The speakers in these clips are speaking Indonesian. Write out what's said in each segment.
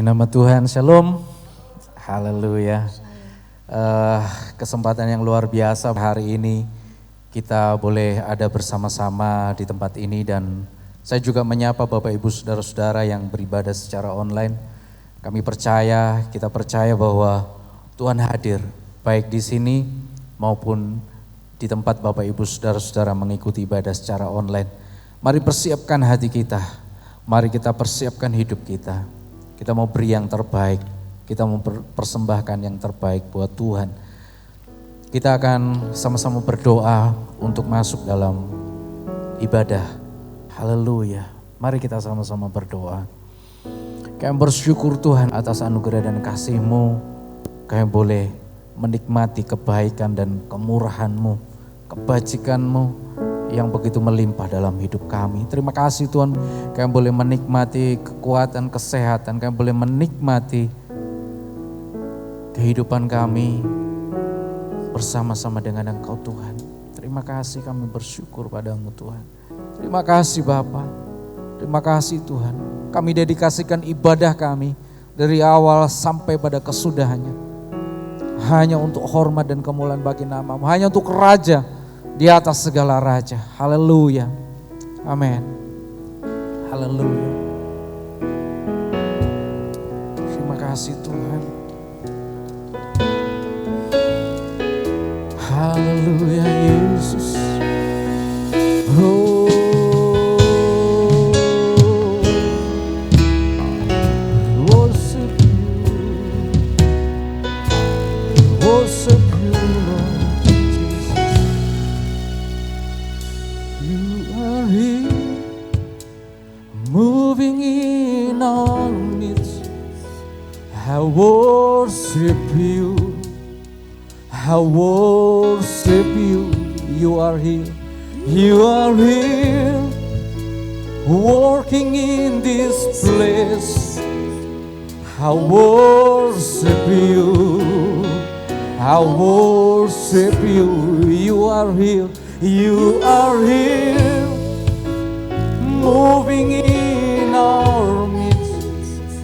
nama Tuhan, Shalom, haleluya. Kesempatan yang luar biasa hari ini kita boleh ada bersama-sama di tempat ini, dan saya juga menyapa Bapak Ibu Saudara-saudara yang beribadah secara online. Kita percaya bahwa Tuhan hadir baik di sini maupun di tempat Bapak Ibu Saudara-saudara mengikuti ibadah secara online. Mari persiapkan hati kita, mari kita persiapkan hidup kita. Kita mau beri yang terbaik, kita mau persembahkan yang terbaik buat Tuhan. Kita akan sama-sama berdoa untuk masuk dalam ibadah. Haleluya. Mari kita sama-sama berdoa. Kami bersyukur Tuhan atas anugerah dan kasih-Mu. Kami boleh menikmati kebaikan dan kemurahan-Mu, kebajikan-Mu yang begitu melimpah dalam hidup kami. Terima kasih Tuhan, kami boleh menikmati kekuatan, kesehatan, kami boleh menikmati kehidupan kami bersama-sama dengan Engkau Tuhan. Terima kasih, kami bersyukur padamu Tuhan. Terima kasih Bapa, terima kasih Tuhan. Kami dedikasikan ibadah kami dari awal sampai pada kesudahannya hanya untuk hormat dan kemuliaan bagi nama-Mu, hanya untuk Raja di atas segala raja. Haleluya. Amin. Haleluya. Terima kasih Tuhan. Haleluya Yesus. Oh. Worship you. Worship you Lord. Moving in our midst, I worship you, I worship you. You are here, you are here, working in this place. I worship you, I worship you. You are here, you are here, moving in our midst.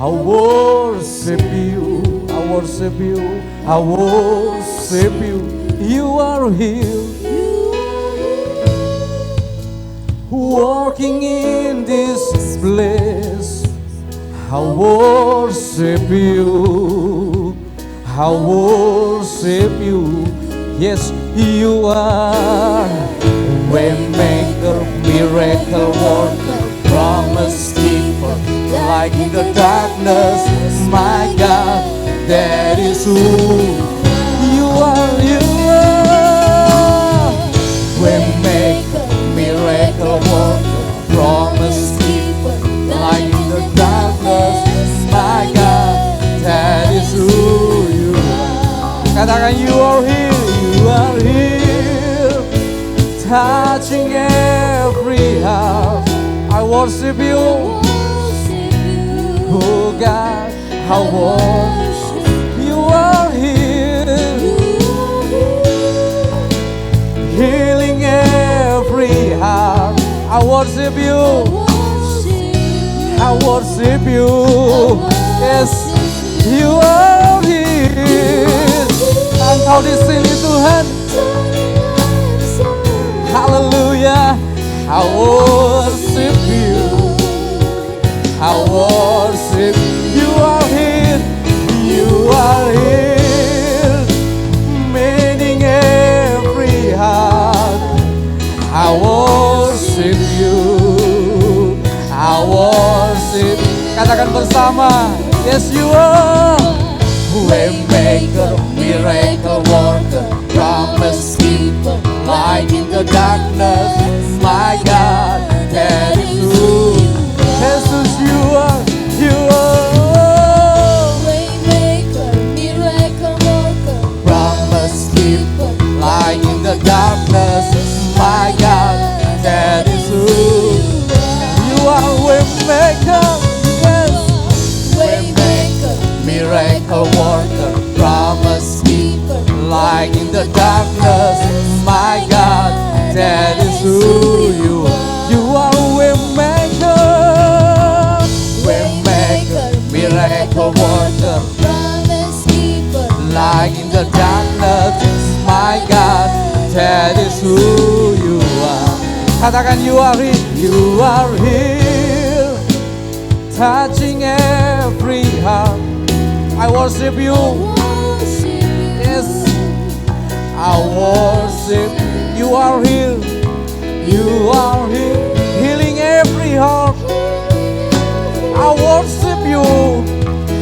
I worship you, I worship you, I worship you. You are here, working in this place. I worship you, I worship you. Yes, you are Waymaker, miracle worker, promise keeper, light in the darkness. My God, that is who you are. You are Waymaker, miracle worker, promise keeper, light in the darkness. My God, that is who you are. Katakan you are here, you are here, touching every heart. I worship you, oh God, I worship you. Are here, healing every heart. I worship you, I worship you. Yes, you are here. Engkau di sini Tuhan. Hallelujah, I worship you, I worship you. You are here, you are here, meeting every heart. I worship you, I worship. Katakan bersama, yes you are Waymaker, miracle worker, promise keeper, light in the darkness. My God, that is who Jesus you are. You are Waymaker, miracle worker, promise keeper, light in the darkness. My God, that is who you are. Waymaker, yes, Waymaker, miracle worker, promise keeper, light in the darkness. My God, that is who you are. You are Waymaker, Waymaker, miracle the darkness, my God, that is who you are. Katakan you are here, touching every heart. I worship you, yes, I worship. You are here, healing every heart. I worship you,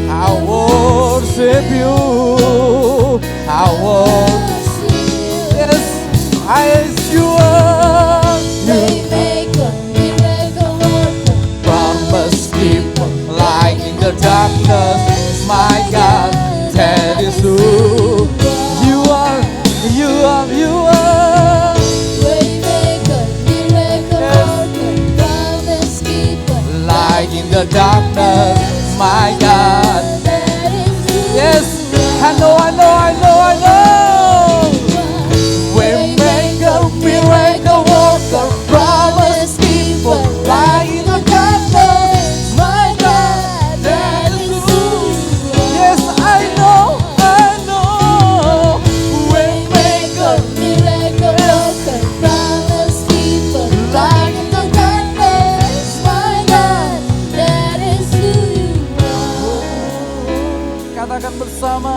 I worship you, I worship. Yes, I assure you. Waymaker, miracle worker, Promise keeper, light in the darkness, my God, that is who you are, you are, you are. Waymaker, miracle worker, promise keeper, Light in the darkness, my God. that is who Yes, I know. Waymaker, miracle worker, promise keeper, light in the darkness, my God, that is who. Yes, I know. Waymaker, miracle worker, promise keeper, light in the darkness, my God, that is who you are. katakan bersama.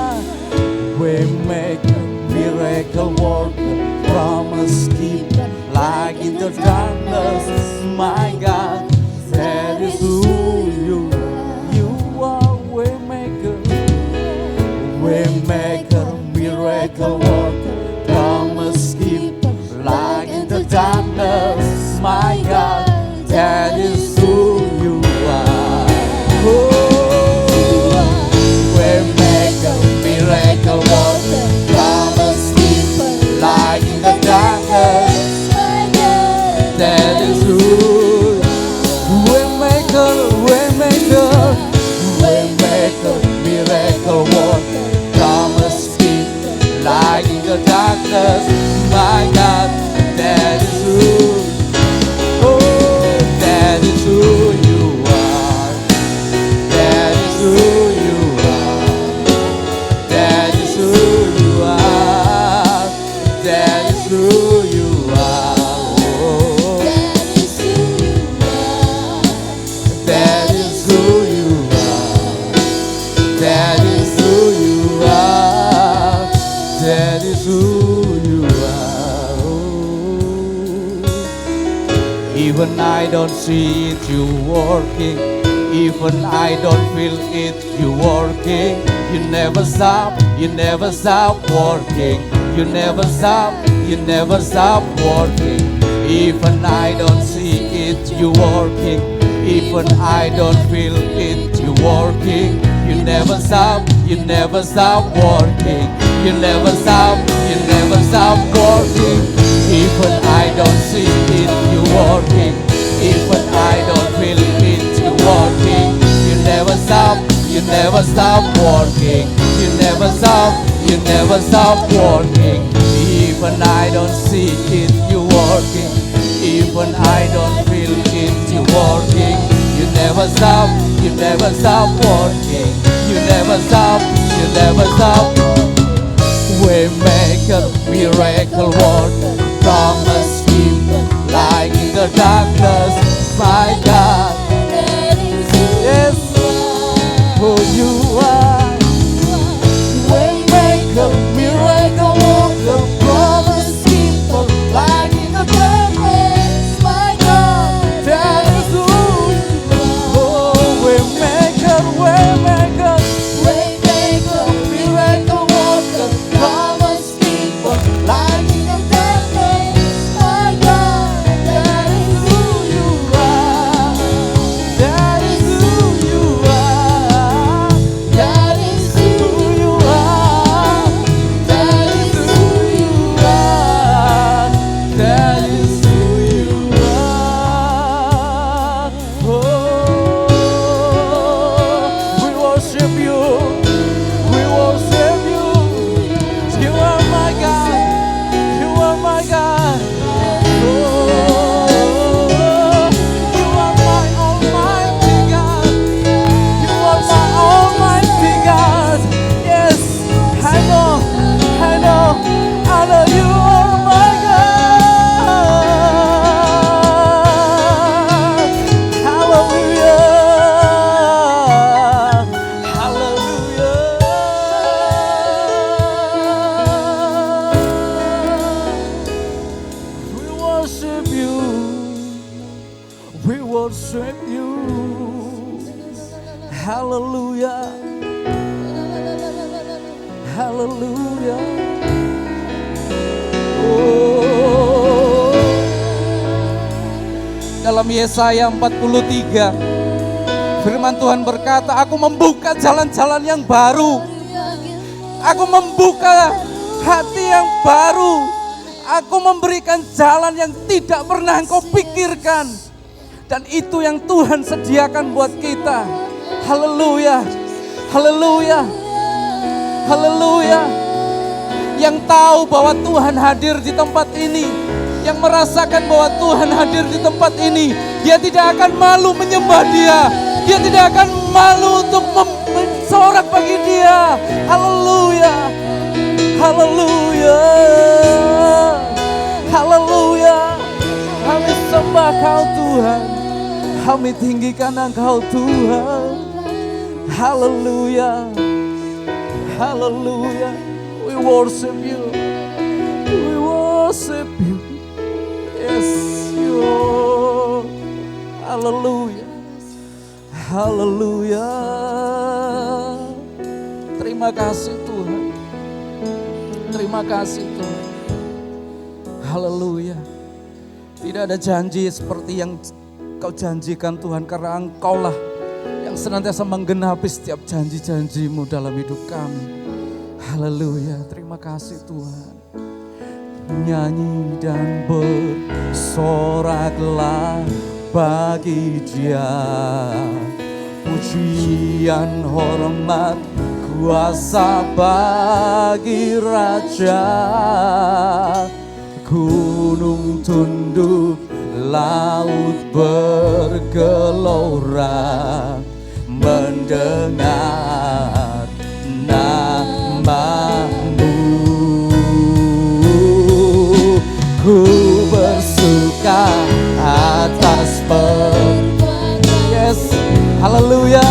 Waymaker, miracle worker, promise keeper, light in the darkness, my God, that is who you are. You are waymaker, miracle worker, promise keeper, light in the darkness, my God, that is who you are. Oh. Waymaker, miracle worker, promise keeper, light in the darkness, My God, that is who. Waymaker, miracle worker, promise keeper, light in the darkness, my God, that is who. Oh, that is who you are. That is who you are. That is who you are. That is who you are. Oh, that is who you are. that is who you are. That is who you are. That is who you are. Oh. Even I don't see it, you working. Even I don't feel it, you working. You never stop working. You never stop working. Even I don't see it, you working. Even I don't feel it, you working. You never stop working. You never stop working. Even I don't see it, you working. Even I don't feel it, you working. You never stop working. You never stop working. Even I don't see it, you working. Even I don't feel it, you working. You never stop working. You never stop. Waymaker, miracle worker, promise keeper, light in the darkness, my God. That is who Yes, who you are. Waymaker, miracle worker, promise keeper, light in the darkness, my God. That is who you are. Oh, waymaker, Waymaker, miracle worker, promise keeper, light in the darkness, my God. That is who you are. worship you. Hallelujah. Hallelujah. Oh. Dalam Yesaya 43, firman Tuhan berkata, aku membuka jalan-jalan yang baru. Aku membuka hati yang baru. Aku memberikan jalan yang tidak pernah engkau pikirkan. Dan itu yang Tuhan sediakan buat kita. Haleluya. Haleluya. Haleluya. Yang tahu bahwa Tuhan hadir di tempat ini, yang merasakan bahwa Tuhan hadir di tempat ini, dia tidak akan malu menyembah Dia. Dia tidak akan malu untuk bersorak bagi Dia. Haleluya. Haleluya. Haleluya. Kami sembah Kau Tuhan. Kami tinggikan Engkau Tuhan. Haleluya. Haleluya. We worship you. We worship you. Yes, you. Haleluya. Haleluya. Terima kasih Tuhan. Terima kasih Tuhan. Haleluya. Tidak ada janji seperti yang Kau janjikan Tuhan, karena Engkaulah yang senantiasa menggenapi setiap janji-janji-Mu dalam hidup kami. Haleluya. Terima kasih Tuhan. Nyanyi dan bersoraklah bagi Dia, pujian, hormat, kuasa bagi Raja. Gunung tunduk, laut bergelora, mendengar nama-Mu. Ku bersuka atas yes, haleluya.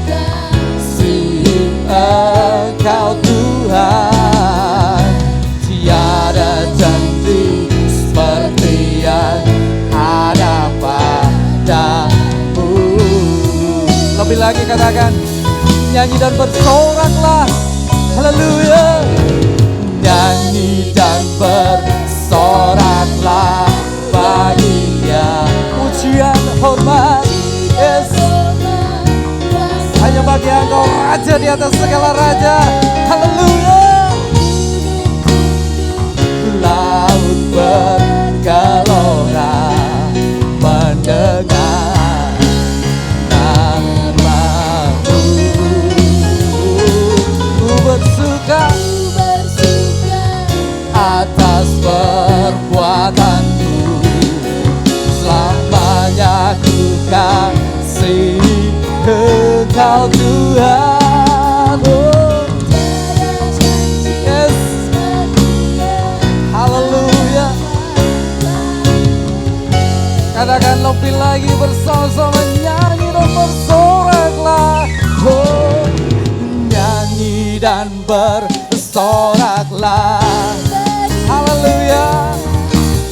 Kasih Engkau Tuhan, tiada janji seperti yang ada padamu. Lebih lagi katakan, nyanyi dan bersoraklah. Haleluya. Nyanyi dan bersoraklah bagi Dia, pujian, hormat, yes, hanya bagi Engkau Raja di atas segala raja. Haleluya. Laut bergelora, mendengar nama-Mu. Ku bersuka atas perbuatanku, selamanya ku kasih Engkau Tuhan. Oh. Yes. Haleluya. Katakan lebih lagi bersama-sama, nyanyi dan bersoraklah. Oh. Nyanyi dan bersoraklah. Haleluya.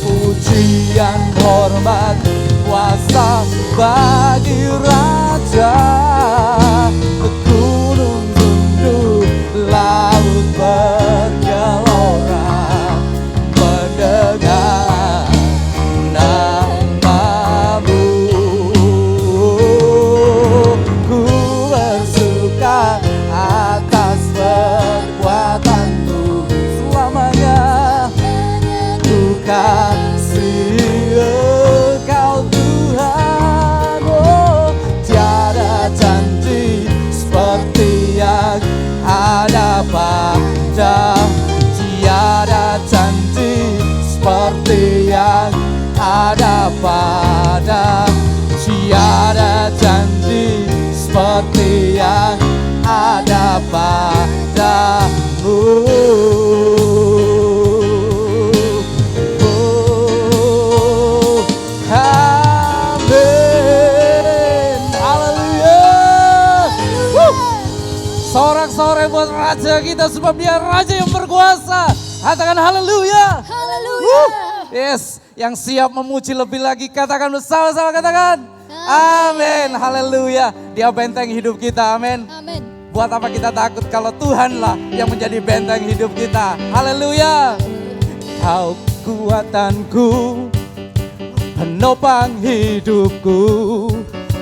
Pujian, hormat, kuasa bagi Raja. Gunung tunduk, laut bergelora, mendengar nama-Mu. Ku bersuka atas perbuatanku, selamanya kasih Engkau Tuhan. Oh, tiada janji seperti yang ada pada, tiada janji seperti yang ada pada, tiada janji seperti yang ada padamu. Sorak-sorai buat Raja kita, sebab Dia Raja yang berkuasa. Katakan haleluya. Haleluya. Yes, yang siap memuji lebih lagi, katakan bersama-sama, katakan. Amin, haleluya. Dia benteng hidup kita, amin. Amin. Buat apa kita takut kalau Tuhanlah yang menjadi benteng hidup kita. Haleluya. Kau kekuatanku, penopang hidupku,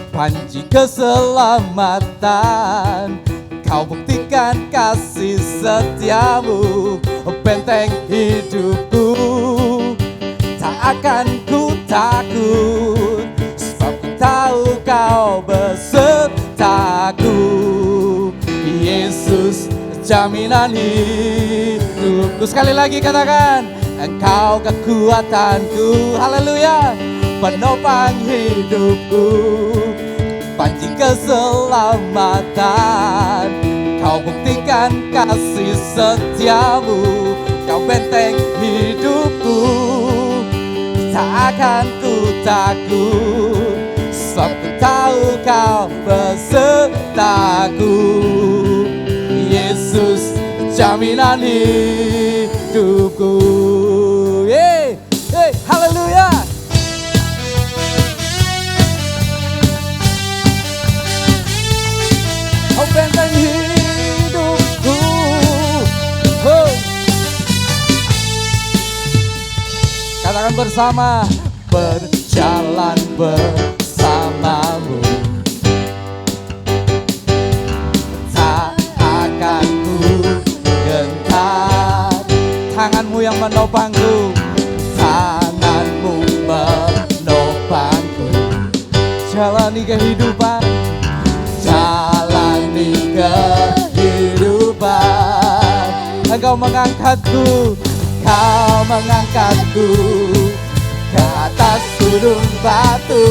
panji keselamatan. Kau buktikan kasih setiamu, benteng hidupku. Tak akan ku takut, sebab ku tahu kau besertaku. Yesus jaminan hidupku. Sekali lagi katakan, Engkau kekuatanku, haleluya, penopang hidupku, panji keselamatan. Kau buktikan kasih setiamu, kau benteng hidupku. Tak akan ku takut, sebab ku tahu kau besertaku. Yesus jaminan hidupku. Yeay, hey, haleluya. Kau benteng hidupku. Oh. Katakan bersama, berjalan bersamamu, tak akan ku gentar. Tanganmu yang menopangku, tanganmu menopangku. Jalani kehidupan, jalani kehidupan. Engkau mengangkatku, kau mengangkatku ke atas gunung batu.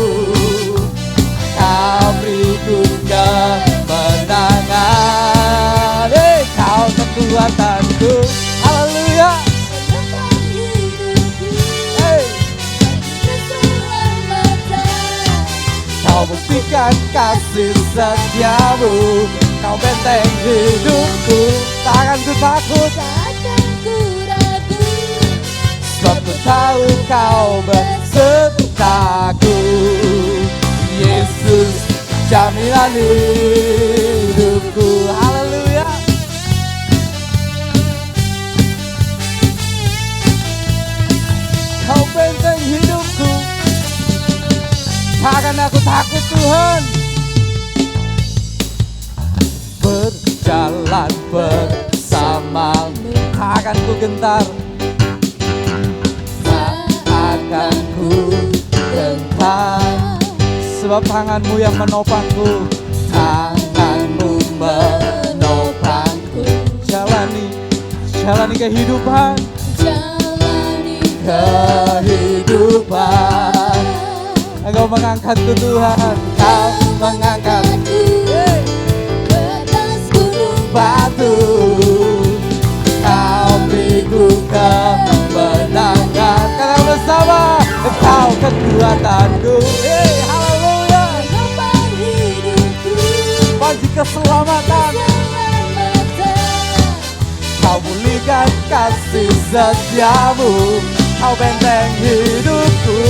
Kau beriku kemenangan. Hey, kau kekuatanku, haleluya. Hey, kau buktikan kasih setiamu, kau benteng hidupku. Tak akan ku takut, sebab ku tahu kau besertaku. Yesus jaminan hidupku, haleluya. Kau benteng hidupku, tak akan aku takut Tuhan. Berjalan bersamamu, tak akan ku gentar. Akan ku gentar, sebab tanganmu yang menopangku, tanganmu menopangku. Jalani kehidupan, jalani kehidupan. Engkau mengangkatku Tuhan, kau mengangkatku ke atas gunung batu. Kau beriku kemenangan. Kata bersama, Engkau kekuatanku. Hey, haleluya. Panji keselamatan. Kau pulihkan kasih setiamu, kau benteng hidupku.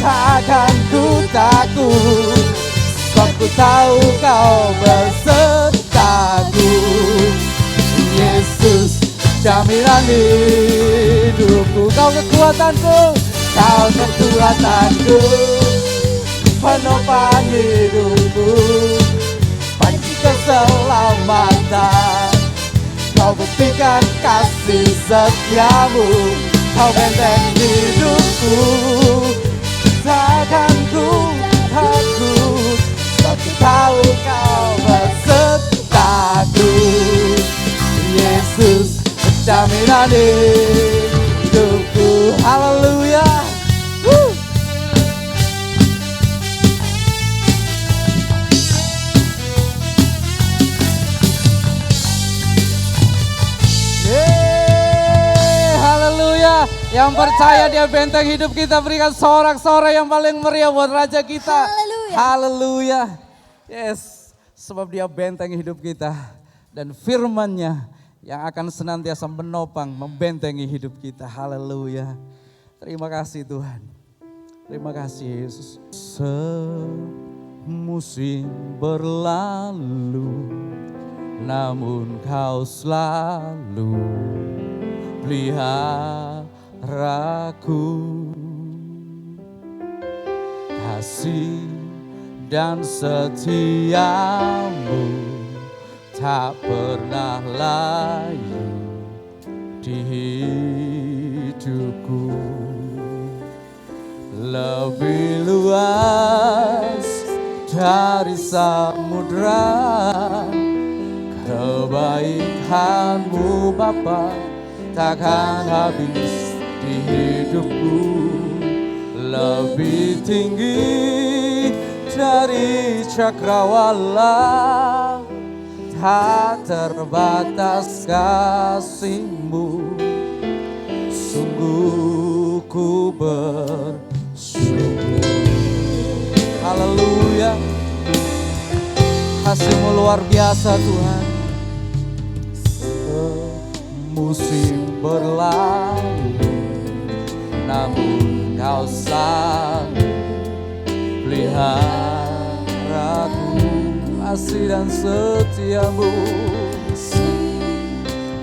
Tak akan ku takut, sebab ku tahu kau besertaku. Yesus jaminan hidupku, kau kekuatanku, kau kekuatanku, penopang hidupku, panji keselamatan. Kau buktikan kasih setiamu, kau benteng hidupku. Takkan ku takut, sebab ku tahu kau besertaku. Yesus jaminan hidupku, haleluya. Haleluya. Yang percaya dia benteng hidup kita, berikan sorak-sorai yang paling meriah buat Raja kita. Haleluya. Haleluya. Yes, sebab dia benteng hidup kita dan firman-Nya yang akan senantiasa menopang, membentengi hidup kita. Haleluya. Terima kasih Tuhan. Terima kasih Yesus. Semusim berlalu, namun Kau selalu peliharaku. Kasih dan setiamu tak pernah layu di hidupku. Lebih luas dari samudra kebaikan-Mu Bapa, takkan habis di hidupku. Lebih tinggi dari cakrawala, tak terbatas kasih-Mu. Sungguh ku bersyukur. Haleluya. Kasih-Mu luar biasa Tuhan. Musim berlalu, namun Kau selalu peliharaku. Kasih dan setia-Mu,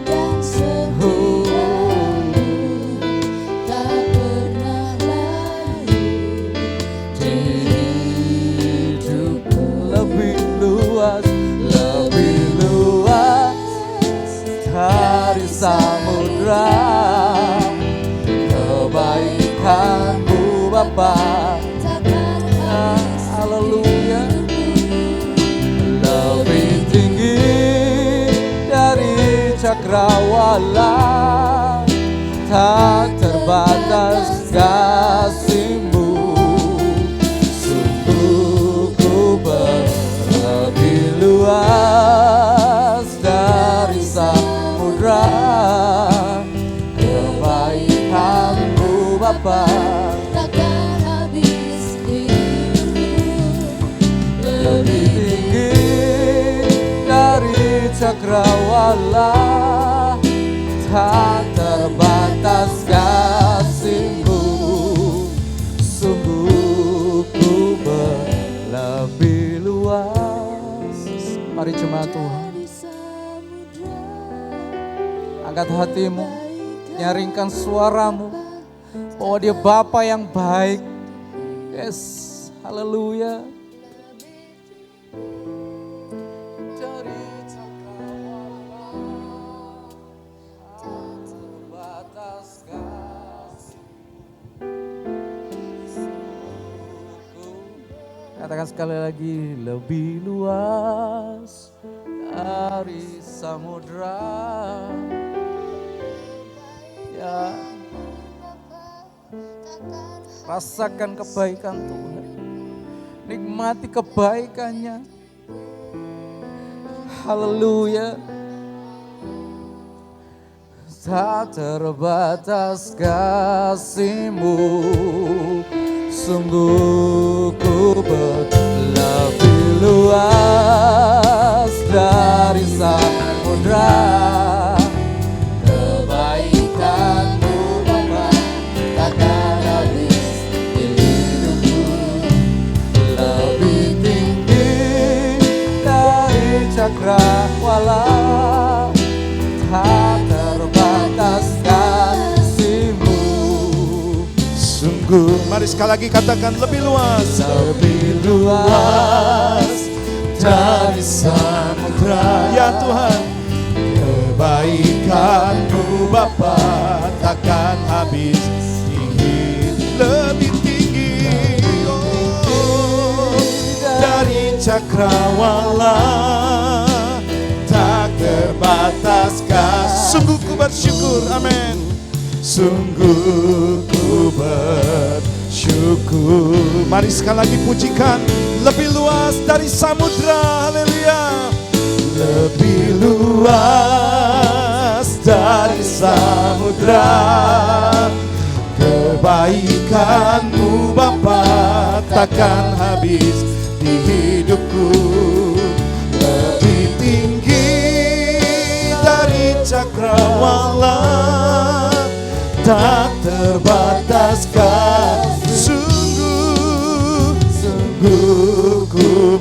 dan setia-Mu tak pernah layu di hidupku. lebih luas dari samudra. Kebaikan-Mu Bapa, Takkan habis. haleluya. Lebih tinggi dari cakrawala, tak terbatas kasih-Mu. Sungguh ku lebih luas dari samudra. Kebaikan-Mu Bapa, Takkan habis di hidupku. lebih tinggi dari cakrawala, tak terbatas kasih-Mu. Sungguh ku lebih luas. Mari jemaat Tuhan, Dari samudra angkat hatimu, nyaringkan suaramu bahwa Dia Bapa yang baik. Yes, haleluya. Dari cakrawala, tak terbatas kasih-Mu. Katakan sekali lagi, lebih luas dari samudra. Ya, rasakan kebaikan Tuhan, nikmati kebaikannya. Haleluya. Tak terbatas kasih-Mu, sungguh ku lebih luas dari samudra. Kebaikan-Mu Bapa, takkan habis di hidupku. Lebih tinggi dari cakrawala, tak terbatas kasih-Mu. Sungguh, mari sekali lagi katakan lebih luas. Lebih luas Dari samudra, ya Tuhan, kebaikan-Mu Bapa takkan habis tinggi. Lebih tinggi, oh, dari cakrawala, tak terbatas kasih. Sungguh ku bersyukur, amin. Sungguh ku bersyukur. Mari sekali lagi pujikan. Lebih luas dari samudra, haleluya. Lebih luas dari samudra, kebaikan-Mu Bapa takkan habis di hidupku. Lebih tinggi dari cakrawala, Allah, tak terbatas sungguh ku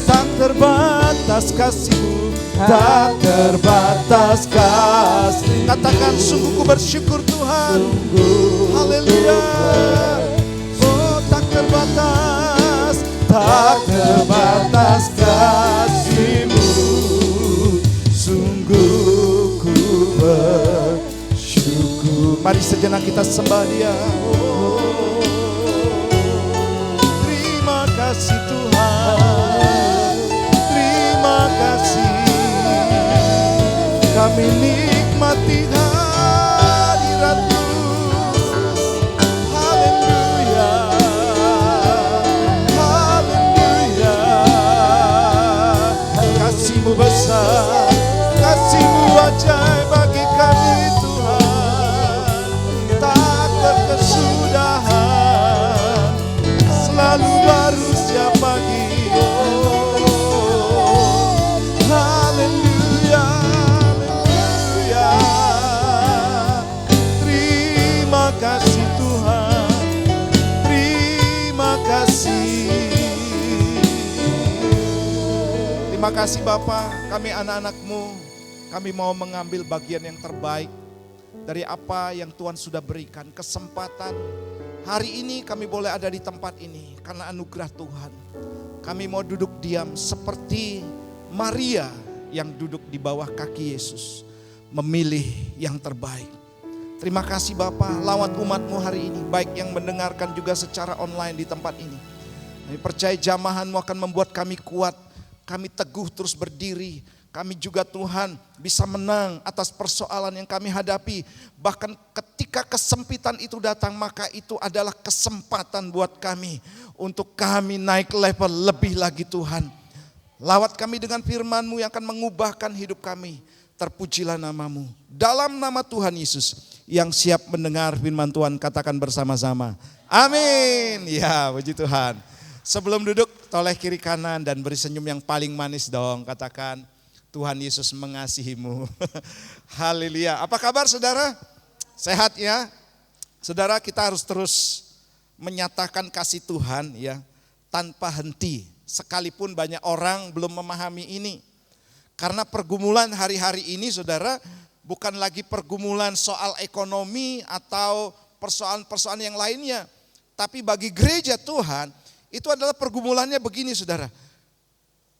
tak terbatas kasih-Mu, tak terbatas kasih. Katakan sungguh ku bersyukur Tuhan. Haleluya. Oh, tak terbatas kasih-Mu, sungguh ku bersyukur. Mari sejenak kita sembah Dia. Oh, terima kasih Tuhan, terima kasih. Kami nikmati hadirat-Mu. Haleluya, haleluya. Kasih-Mu besar, kasih-Mu ajaib bagi kami Tuhan. Tak berkesudahan, selalu baru setiap pagi. Oh, haleluya, haleluya. Terima kasih Tuhan, terima kasih. Terima kasih Bapa, kami anak-anak-Mu, kami mau mengambil bagian yang terbaik dari apa yang Tuhan sudah berikan. Kesempatan hari ini kami boleh ada di tempat ini karena anugerah Tuhan. Kami mau duduk diam seperti Maria yang duduk di bawah kaki Yesus, memilih yang terbaik. Terima kasih Bapa, lawat umat-Mu hari ini, baik yang mendengarkan juga secara online di tempat ini. Kami percaya jamahan-Mu akan membuat kami kuat, kami teguh terus berdiri. Kami juga Tuhan bisa menang atas persoalan yang kami hadapi. Bahkan ketika kesempitan itu datang, maka itu adalah kesempatan buat kami untuk kami naik level lebih lagi Tuhan. Lawat kami dengan firman-Mu yang akan mengubahkan hidup kami. Terpujilah nama-Mu. Dalam nama Tuhan Yesus yang siap mendengar firman Tuhan, katakan bersama-sama. Amin. Ya, puji Tuhan. Sebelum duduk, toleh kiri kanan dan beri senyum yang paling manis dong. Katakan, Tuhan Yesus mengasihi-mu. Haleluya. Apa kabar saudara? Sehat ya? Saudara, kita harus terus menyatakan kasih Tuhan ya, tanpa henti. Sekalipun banyak orang belum memahami ini. Karena pergumulan hari-hari ini saudara, bukan lagi pergumulan soal ekonomi atau persoalan-persoalan yang lainnya. Tapi bagi gereja Tuhan, itu adalah pergumulannya begini saudara.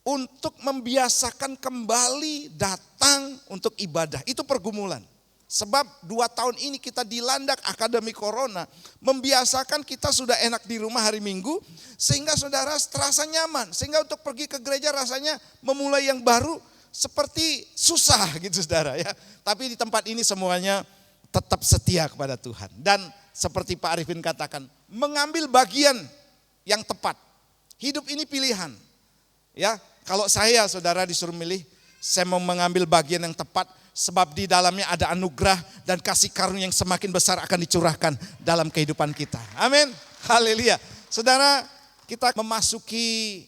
Untuk membiasakan kembali datang untuk ibadah. Itu pergumulan. Sebab 2 tahun ini kita dilandak akademi corona. Membiasakan kita sudah enak di rumah hari Minggu. Sehingga saudara terasa nyaman. Sehingga untuk pergi ke gereja rasanya memulai yang baru seperti susah gitu saudara ya. Tapi di tempat ini semuanya tetap setia kepada Tuhan. Dan seperti Pak Arifin katakan, mengambil bagian yang tepat. Hidup ini pilihan. Ya, kalau saya saudara disuruh milih, saya mau mengambil bagian yang tepat sebab di dalamnya ada anugerah dan kasih karunia yang semakin besar akan dicurahkan dalam kehidupan kita. Amin. Haleluya. Saudara, kita memasuki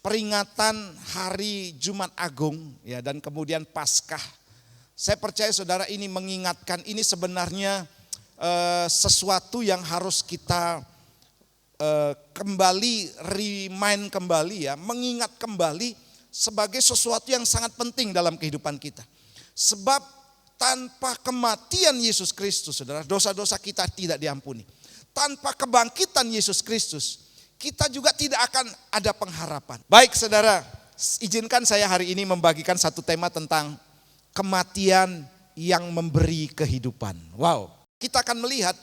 peringatan hari Jumat Agung ya, dan kemudian Paskah. Saya percaya saudara ini mengingatkan, ini sebenarnya sesuatu yang harus kita kembali, remind kembali ya, mengingat kembali sebagai sesuatu yang sangat penting dalam kehidupan kita. Sebab tanpa kematian Yesus Kristus, saudara, dosa-dosa kita tidak diampuni. Tanpa kebangkitan Yesus Kristus, kita juga tidak akan ada pengharapan. Baik saudara, izinkan saya hari ini membagikan satu tema tentang kematian yang memberi kehidupan. Wow, kita akan melihat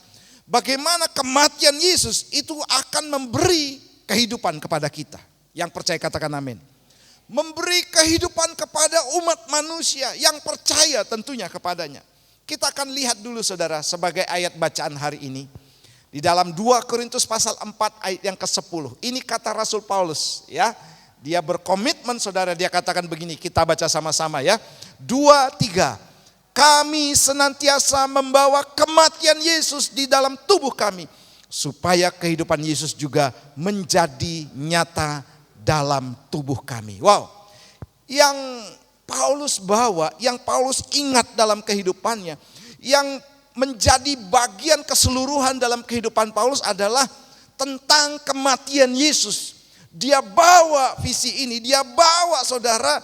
bagaimana kematian Yesus itu akan memberi kehidupan kepada kita. Yang percaya katakan amin. Memberi kehidupan kepada umat manusia yang percaya tentunya kepadanya. Kita akan lihat dulu saudara sebagai ayat bacaan hari ini. Di dalam 2 Korintus pasal 4 ayat yang ke-10. Ini kata Rasul Paulus ya. Dia berkomitmen saudara, dia katakan begini, kita baca sama-sama ya. 2, 3. Kami senantiasa membawa kematian Yesus di dalam tubuh kami, supaya kehidupan Yesus juga menjadi nyata dalam tubuh kami. Wow, yang Paulus bawa, yang Paulus ingat dalam kehidupannya, yang menjadi bagian keseluruhan dalam kehidupan Paulus adalah tentang kematian Yesus. Dia bawa visi ini, dia bawa saudara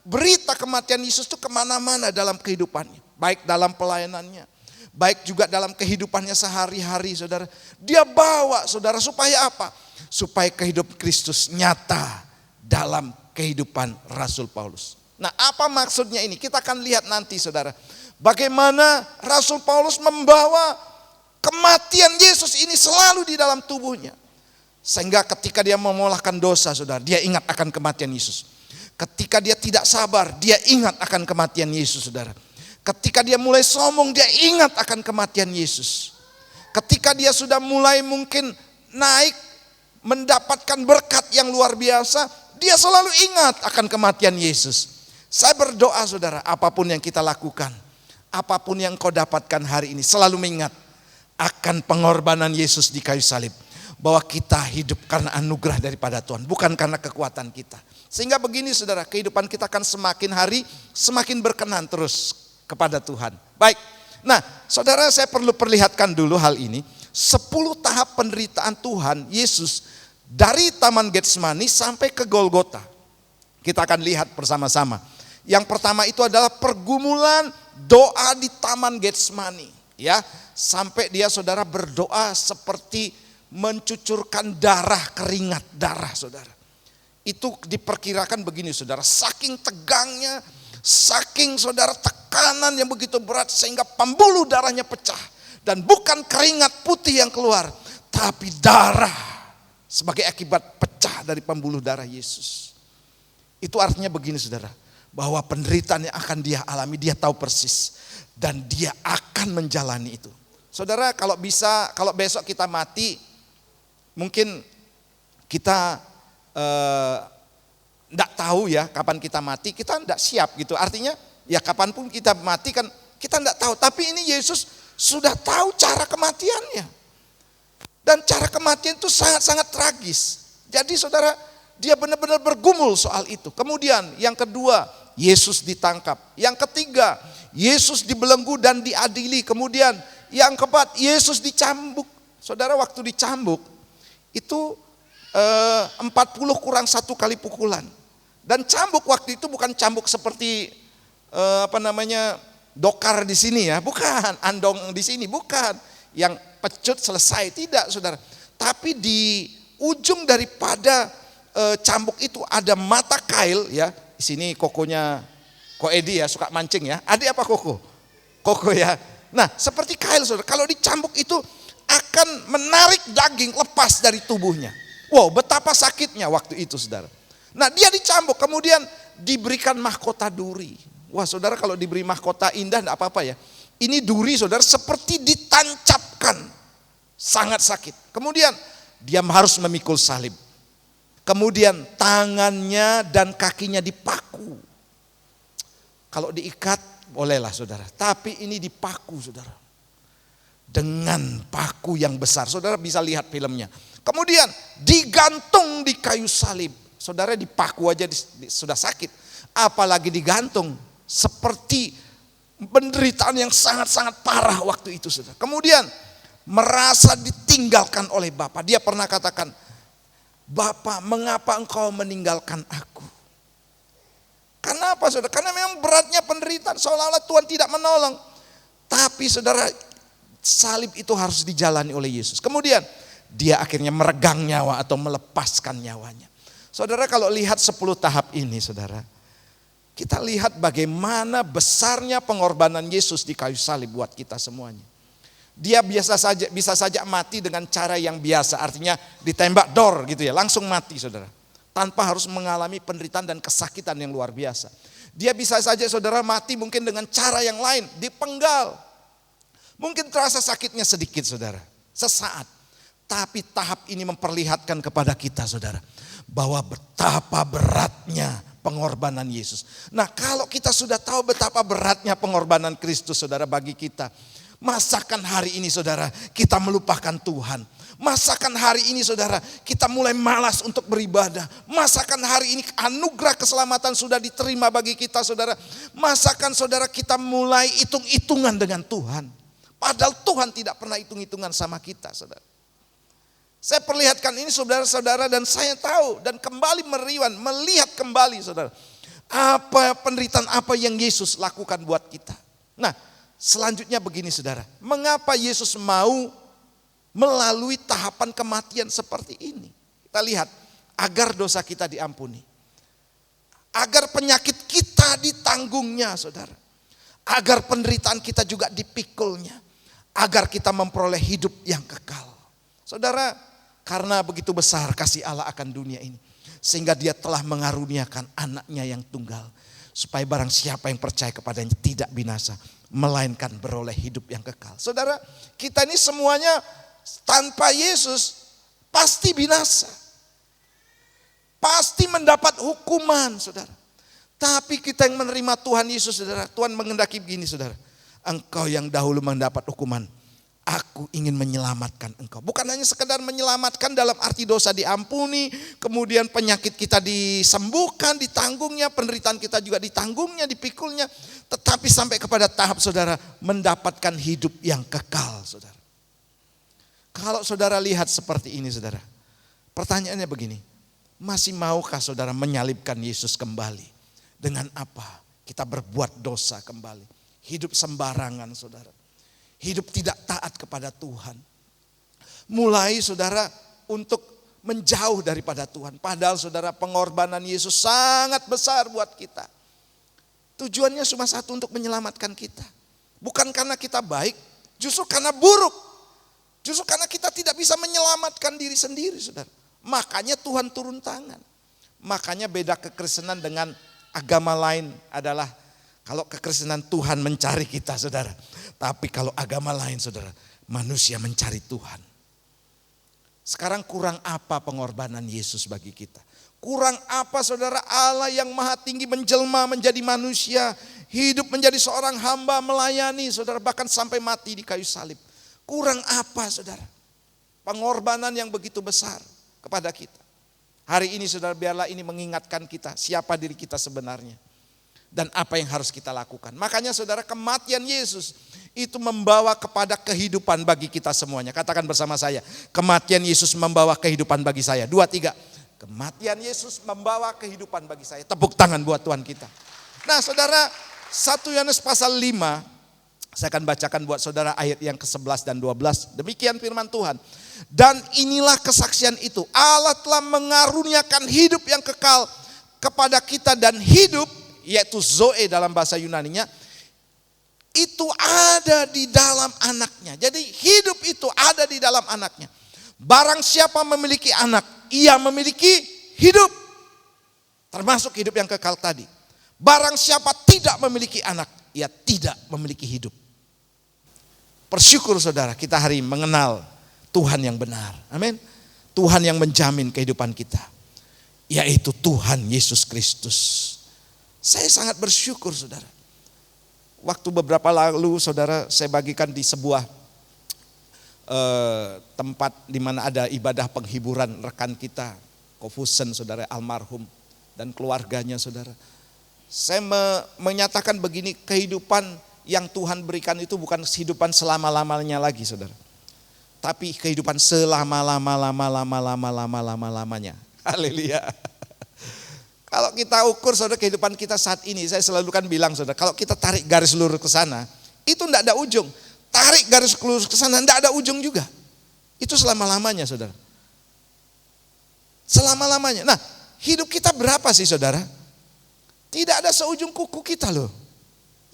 berita kematian Yesus itu kemana-mana dalam kehidupannya. Baik dalam pelayanannya, baik juga dalam kehidupannya sehari-hari saudara. Dia bawa saudara supaya apa? Supaya kehidupan Kristus nyata dalam kehidupan Rasul Paulus. Nah, apa maksudnya ini? Kita akan lihat nanti saudara. Bagaimana Rasul Paulus membawa kematian Yesus ini selalu di dalam tubuhnya. Sehingga ketika dia memolahkan dosa saudara, dia ingat akan kematian Yesus. Ketika dia tidak sabar, dia ingat akan kematian Yesus saudara. Ketika dia mulai sombong, dia ingat akan kematian Yesus. Ketika dia sudah mulai mungkin naik, mendapatkan berkat yang luar biasa, dia selalu ingat akan kematian Yesus. Saya berdoa saudara, apapun yang kita lakukan, apapun yang kau dapatkan hari ini, selalu mengingat akan pengorbanan Yesus di kayu salib. Bahwa kita hidup karena anugerah daripada Tuhan, bukan karena kekuatan kita. Sehingga begini saudara, kehidupan kita akan semakin hari semakin berkenan terus kepada Tuhan. Baik, nah saudara, saya perlu perlihatkan dulu hal ini. 10 tahap penderitaan Tuhan Yesus dari Taman Getsemani sampai ke Golgota. Kita akan lihat bersama-sama. Yang pertama itu adalah pergumulan doa di Taman Getsemani. Ya, sampai dia saudara berdoa seperti mencucurkan darah, keringat darah saudara. Itu diperkirakan begini saudara, saking tegangnya, saking saudara tekanan yang begitu berat sehingga pembuluh darahnya pecah. Dan bukan keringat putih yang keluar, tapi darah sebagai akibat pecah dari pembuluh darah Yesus. Itu artinya begini saudara, bahwa penderitaan yang akan dia alami dia tahu persis. Dan dia akan menjalani itu. Saudara, kalau bisa, kalau besok kita mati, mungkin kita enggak tahu ya kapan kita mati, kita enggak siap gitu. Artinya ya kapanpun kita mati kan kita enggak tahu. Tapi ini Yesus sudah tahu cara kematiannya. Dan cara kematian itu sangat-sangat tragis. Jadi saudara, dia benar-benar bergumul soal itu. Kemudian yang kedua, Yesus ditangkap. Yang ketiga, Yesus dibelenggu dan diadili. Kemudian yang keempat, Yesus dicambuk. Saudara, waktu dicambuk itu 40 kurang 1 kali pukulan. Dan cambuk waktu itu bukan cambuk seperti dokar di sini ya, bukan, andong di sini, bukan. Yang pecut selesai, tidak saudara. Tapi di ujung daripada cambuk itu ada mata kail ya. Di sini kokonya Ko Edi ya, suka mancing ya. Adik apa koko? Koko ya. Nah, seperti kail saudara. Kalau dicambuk itu akan menarik daging lepas dari tubuhnya. Wow, betapa sakitnya waktu itu saudara. Nah, dia dicambuk kemudian diberikan mahkota duri. Wah saudara, kalau diberi mahkota indah enggak apa-apa ya. Ini duri saudara seperti ditancapkan. Sangat sakit. Kemudian dia harus memikul salib. Kemudian tangannya dan kakinya dipaku. Kalau diikat bolehlah saudara. Tapi ini dipaku saudara. Dengan paku yang besar. Saudara bisa lihat filmnya. Kemudian digantung di kayu salib. Saudara, dipaku aja sudah sakit. Apalagi digantung. Seperti penderitaan yang sangat-sangat parah waktu itu saudara. Kemudian merasa ditinggalkan oleh Bapa. Dia pernah katakan, Bapa, mengapa engkau meninggalkan aku? Karena apa saudara? Karena memang beratnya penderitaan, seolah-olah Tuhan tidak menolong. Tapi saudara, salib itu harus dijalani oleh Yesus. Kemudian dia akhirnya meregang nyawa atau melepaskan nyawanya. Saudara, kalau lihat 10 tahap ini saudara, kita lihat bagaimana besarnya pengorbanan Yesus di kayu salib buat kita semuanya. Dia bisa saja mati dengan cara yang biasa, artinya ditembak dor gitu ya, langsung mati saudara. Tanpa harus mengalami penderitaan dan kesakitan yang luar biasa. Dia bisa saja saudara mati mungkin dengan cara yang lain, dipenggal. Mungkin terasa sakitnya sedikit saudara, sesaat. Tapi tahap ini memperlihatkan kepada kita saudara, bahwa betapa beratnya pengorbanan Yesus. Nah, kalau kita sudah tahu betapa beratnya pengorbanan Kristus saudara bagi kita, Masakan hari ini saudara kita melupakan Tuhan. Masakan hari ini saudara kita mulai malas untuk beribadah. Masakan hari ini anugerah keselamatan sudah diterima bagi kita saudara. Masakan saudara kita mulai hitung-hitungan dengan Tuhan. Padahal Tuhan tidak pernah hitung-hitungan sama kita saudara. Saya perlihatkan ini saudara-saudara dan saya tahu dan kembali melihat kembali saudara. Apa penderitaan apa yang Yesus lakukan buat kita. Nah selanjutnya begini saudara. Mengapa Yesus mau melalui tahapan kematian seperti ini? Kita lihat, agar dosa kita diampuni. Agar penyakit kita ditanggungnya saudara. Agar penderitaan kita juga dipikulnya. Agar kita memperoleh hidup yang kekal. Saudara, karena begitu besar kasih Allah akan dunia ini. Sehingga dia telah mengaruniakan anaknya yang tunggal. Supaya barang siapa yang percaya kepadanya tidak binasa. Melainkan beroleh hidup yang kekal. Saudara, kita ini semuanya tanpa Yesus pasti binasa. Pasti mendapat hukuman saudara. Tapi kita yang menerima Tuhan Yesus saudara. Tuhan mengendaki begini saudara. Engkau yang dahulu mendapat hukuman. Aku ingin menyelamatkan engkau. Bukan hanya sekedar menyelamatkan dalam arti dosa diampuni. Kemudian penyakit kita disembuhkan, ditanggungnya. Penderitaan kita juga ditanggungnya, dipikulnya. Tetapi sampai kepada tahap saudara mendapatkan hidup yang kekal saudara. Kalau saudara lihat seperti ini saudara. Pertanyaannya begini. Masih maukah saudara menyalibkan Yesus kembali? Dengan apa? Kita berbuat dosa kembali. Hidup sembarangan saudara. Hidup tidak taat kepada Tuhan. Mulai saudara untuk menjauh daripada Tuhan. Padahal saudara pengorbanan Yesus sangat besar buat kita. Tujuannya cuma satu, untuk menyelamatkan kita. Bukan karena kita baik, justru karena buruk. Justru karena kita tidak bisa menyelamatkan diri sendiri saudara. Makanya Tuhan turun tangan. Makanya beda kekristenan dengan agama lain adalah kalau kekristenan Tuhan mencari kita saudara. Tapi kalau agama lain saudara, manusia mencari Tuhan. Sekarang kurang apa pengorbanan Yesus bagi kita? Kurang apa saudara Allah yang maha tinggi menjelma menjadi manusia. Hidup menjadi seorang hamba melayani saudara, bahkan sampai mati di kayu salib. Kurang apa saudara? Pengorbanan yang begitu besar kepada kita. Hari ini saudara biarlah ini mengingatkan kita siapa diri kita sebenarnya. Dan apa yang harus kita lakukan. Makanya saudara kematian Yesus itu membawa kepada kehidupan bagi kita semuanya. Katakan bersama saya, kematian Yesus membawa kehidupan bagi saya. 2, 3. Kematian Yesus membawa kehidupan bagi saya. Tepuk tangan buat Tuhan kita. Nah saudara 1 Yohanes pasal 5. Saya akan bacakan buat saudara ayat yang ke-11 dan 12. Demikian firman Tuhan. Dan inilah kesaksian itu. Allah telah mengaruniakan hidup yang kekal kepada kita dan hidup, yaitu Zoe dalam bahasa Yunaninya, itu ada di dalam anaknya. Jadi hidup itu ada di dalam anaknya. Barang siapa memiliki anak, ia memiliki hidup. Termasuk hidup yang kekal tadi. Barang siapa tidak memiliki anak, ia tidak memiliki hidup. Bersyukur saudara kita hari ini mengenal Tuhan yang benar. Amin. Tuhan yang menjamin kehidupan kita. Yaitu Tuhan Yesus Kristus. Saya sangat bersyukur saudara. Waktu beberapa lalu saudara saya bagikan di sebuah tempat di mana ada ibadah penghiburan rekan kita, Kofusen saudara almarhum dan keluarganya saudara. Saya menyatakan begini, kehidupan yang Tuhan berikan itu bukan kehidupan selama-lamanya lagi saudara. Tapi kehidupan selama-lamanya. Haleluya. Kalau kita ukur saudara kehidupan kita saat ini, saya selalu kan bilang saudara, kalau kita tarik garis lurus ke sana, itu enggak ada ujung. Tarik garis lurus ke sana, enggak ada ujung juga. Itu selama-lamanya saudara. Selama-lamanya. Nah, hidup kita berapa sih saudara? Tidak ada seujung kuku kita loh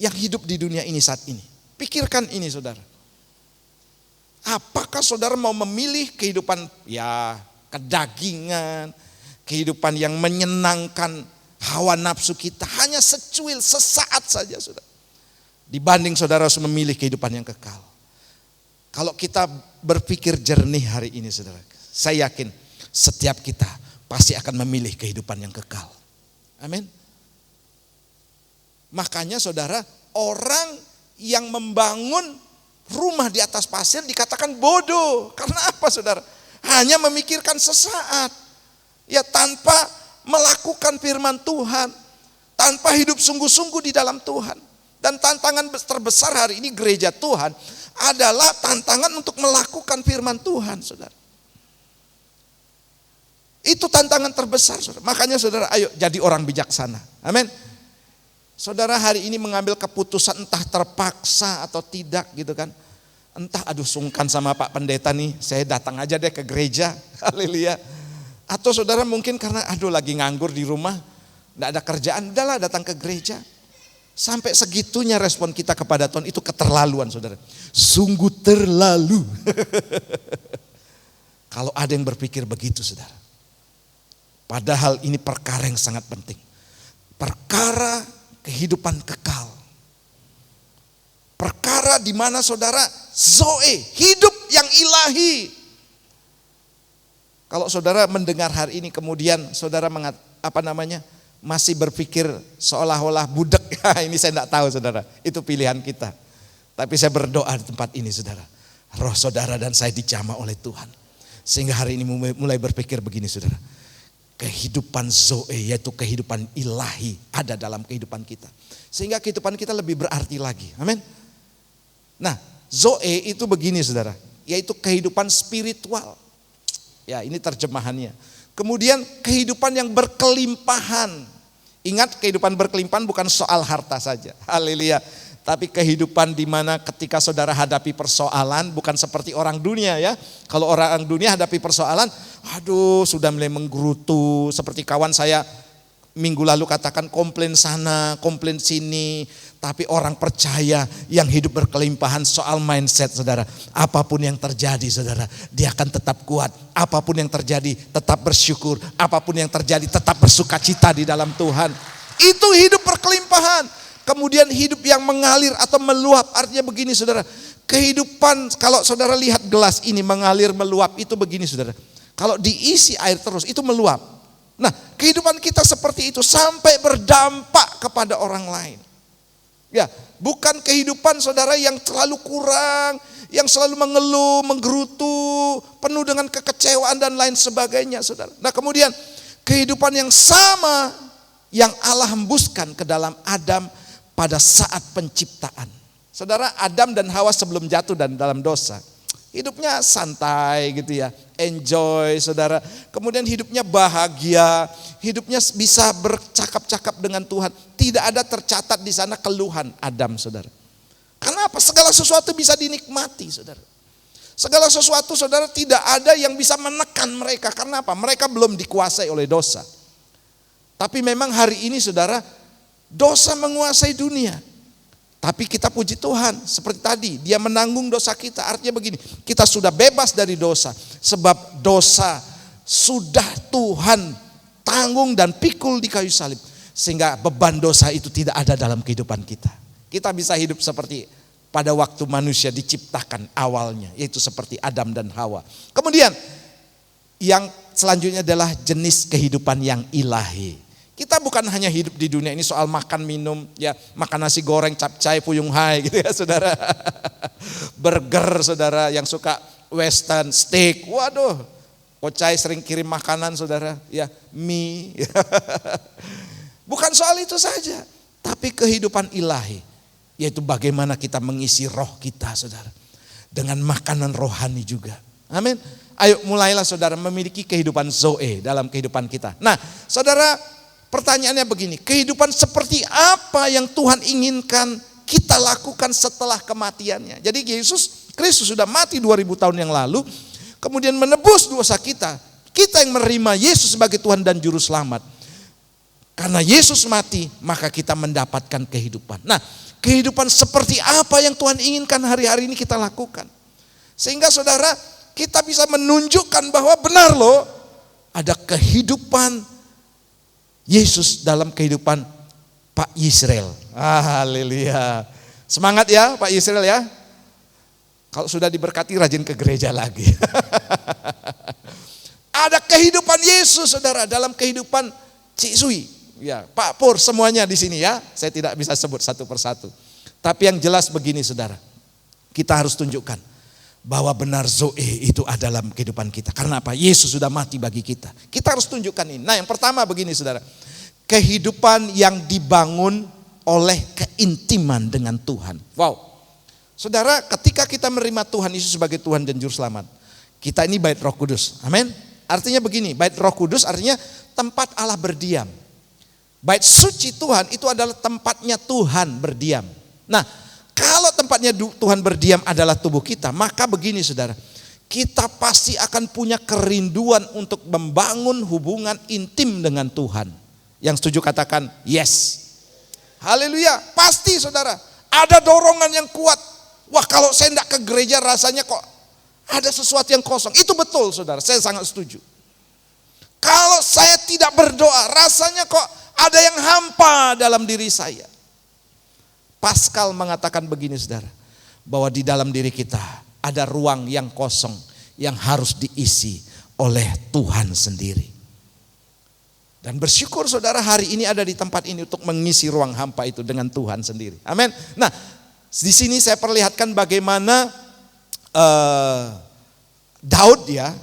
yang hidup di dunia ini saat ini. Pikirkan ini saudara. Apakah saudara mau memilih kehidupan ya kedagingan, kehidupan yang menyenangkan hawa nafsu kita hanya secuil, sesaat saja saudara. Dibanding saudara harus memilih kehidupan yang kekal. Kalau kita berpikir jernih hari ini saudara, saya yakin setiap kita pasti akan memilih kehidupan yang kekal. Amin. Makanya saudara, orang yang membangun rumah di atas pasir dikatakan bodoh. Karena apa saudara? Hanya memikirkan sesaat. Ya tanpa melakukan firman Tuhan. Tanpa hidup sungguh-sungguh di dalam Tuhan. Dan tantangan terbesar hari ini gereja Tuhan adalah tantangan untuk melakukan firman Tuhan saudara. Itu tantangan terbesar saudara. Makanya saudara ayo jadi orang bijaksana. Amin. Saudara hari ini mengambil keputusan entah terpaksa atau tidak gitu kan. Entah aduh sungkan sama Pak Pendeta nih, saya datang aja deh ke gereja. Haleluya. Atau saudara mungkin karena aduh lagi nganggur di rumah, enggak ada kerjaan, udahlah datang ke gereja. Sampai segitunya respon kita kepada Tuhan itu keterlaluan saudara. Sungguh terlalu. Kalau ada yang berpikir begitu saudara. Padahal ini perkara yang sangat penting. Perkara kehidupan kekal. Perkara di mana saudara Zoe, hidup yang ilahi. Kalau saudara mendengar hari ini kemudian saudara masih berpikir seolah-olah budak. Ini saya tidak tahu saudara, itu pilihan kita. Tapi saya berdoa di tempat ini saudara. Roh saudara dan saya dijamah oleh Tuhan. Sehingga hari ini mulai berpikir begini saudara. Kehidupan Zoe yaitu kehidupan ilahi ada dalam kehidupan kita. Sehingga kehidupan kita lebih berarti lagi. Amin. Nah Zoe itu begini saudara. Yaitu kehidupan spiritual. Ya ini terjemahannya. Kemudian kehidupan yang berkelimpahan. Ingat kehidupan berkelimpahan bukan soal harta saja. Haleluya. Tapi kehidupan di mana ketika saudara hadapi persoalan bukan seperti orang dunia ya. Kalau orang dunia hadapi persoalan, aduh sudah mulai menggerutu. Seperti kawan saya minggu lalu katakan komplain sana, komplain sini. Tapi orang percaya yang hidup berkelimpahan soal mindset saudara. Apapun yang terjadi saudara, dia akan tetap kuat. Apapun yang terjadi tetap bersyukur. Apapun yang terjadi tetap bersukacita di dalam Tuhan. Itu hidup berkelimpahan. Kemudian hidup yang mengalir atau meluap, artinya begini saudara. Kehidupan kalau saudara lihat gelas ini mengalir meluap itu begini saudara. Kalau diisi air terus itu meluap. Nah kehidupan kita seperti itu sampai berdampak kepada orang lain. Ya bukan kehidupan saudara yang terlalu kurang, yang selalu mengeluh, menggerutu, penuh dengan kekecewaan dan lain sebagainya saudara. Nah kemudian kehidupan yang sama yang Allah hembuskan ke dalam Adam pada saat penciptaan. Saudara Adam dan Hawa sebelum jatuh dan dalam dosa. Hidupnya santai gitu ya. Enjoy saudara. Kemudian hidupnya bahagia. Hidupnya bisa bercakap-cakap dengan Tuhan. Tidak ada tercatat di sana keluhan Adam saudara. Karena apa? Segala sesuatu bisa dinikmati saudara. Segala sesuatu saudara tidak ada yang bisa menekan mereka. Karena apa? Mereka belum dikuasai oleh dosa. Tapi memang hari ini saudara, dosa menguasai dunia. Tapi kita puji Tuhan, seperti tadi, dia menanggung dosa kita. Artinya begini, kita sudah bebas dari dosa. Sebab dosa sudah Tuhan tanggung dan pikul di kayu salib. Sehingga beban dosa itu tidak ada dalam kehidupan kita. Kita bisa hidup seperti pada waktu manusia diciptakan awalnya. Yaitu seperti Adam dan Hawa. Kemudian, yang selanjutnya adalah jenis kehidupan yang ilahi. Kita bukan hanya hidup di dunia ini soal makan minum, ya makan nasi goreng, capcay, puyung hai gitu ya saudara. Burger saudara yang suka western, steak, waduh. Kocai sering kirim makanan saudara, ya mie. Bukan soal itu saja, tapi kehidupan ilahi. Yaitu bagaimana kita mengisi roh kita saudara. Dengan makanan rohani juga. Amin. Ayo mulailah saudara memiliki kehidupan Zoe dalam kehidupan kita. Nah saudara, pertanyaannya begini, kehidupan seperti apa yang Tuhan inginkan kita lakukan setelah kematiannya? Jadi Yesus Kristus sudah mati 2000 tahun yang lalu, kemudian menebus dosa kita. Kita yang menerima Yesus sebagai Tuhan dan Juru Selamat. Karena Yesus mati, maka kita mendapatkan kehidupan. Nah, kehidupan seperti apa yang Tuhan inginkan hari-hari ini kita lakukan? Sehingga saudara, kita bisa menunjukkan bahwa benar loh, ada kehidupan Yesus dalam kehidupan Pak Yisrael. Haleluya. Semangat ya Pak Yisrael ya. Kalau sudah diberkati rajin ke gereja lagi. Ada kehidupan Yesus saudara dalam kehidupan Cik Sui. Ya, Pak Pur semuanya di sini ya. Saya tidak bisa sebut satu persatu. Tapi yang jelas begini saudara. Kita harus tunjukkan bahwa benar Zoe itu adalah kehidupan kita. Karena apa? Yesus sudah mati bagi kita. Kita harus tunjukkan ini. Nah, yang pertama begini saudara. Kehidupan yang dibangun oleh keintiman dengan Tuhan. Wow. Saudara, ketika kita menerima Tuhan Yesus sebagai Tuhan dan Juru Selamat, kita ini bait Roh Kudus. Amin. Artinya begini, bait Roh Kudus artinya tempat Allah berdiam. Bait suci Tuhan itu adalah tempatnya Tuhan berdiam. Nah, kalau tempatnya Tuhan berdiam adalah tubuh kita, maka begini saudara, kita pasti akan punya kerinduan untuk membangun hubungan intim dengan Tuhan. Yang setuju katakan yes. Haleluya, pasti saudara, ada dorongan yang kuat. Wah, kalau saya tidak ke gereja rasanya kok ada sesuatu yang kosong. Itu betul saudara, saya sangat setuju. Kalau saya tidak berdoa, rasanya kok ada yang hampa dalam diri saya. Pascal mengatakan begini saudara, bahwa di dalam diri kita ada ruang yang kosong yang harus diisi oleh Tuhan sendiri. Dan bersyukur saudara hari ini ada di tempat ini untuk mengisi ruang hampa itu dengan Tuhan sendiri. Amin. Nah, di sini saya perlihatkan bagaimana Daud ya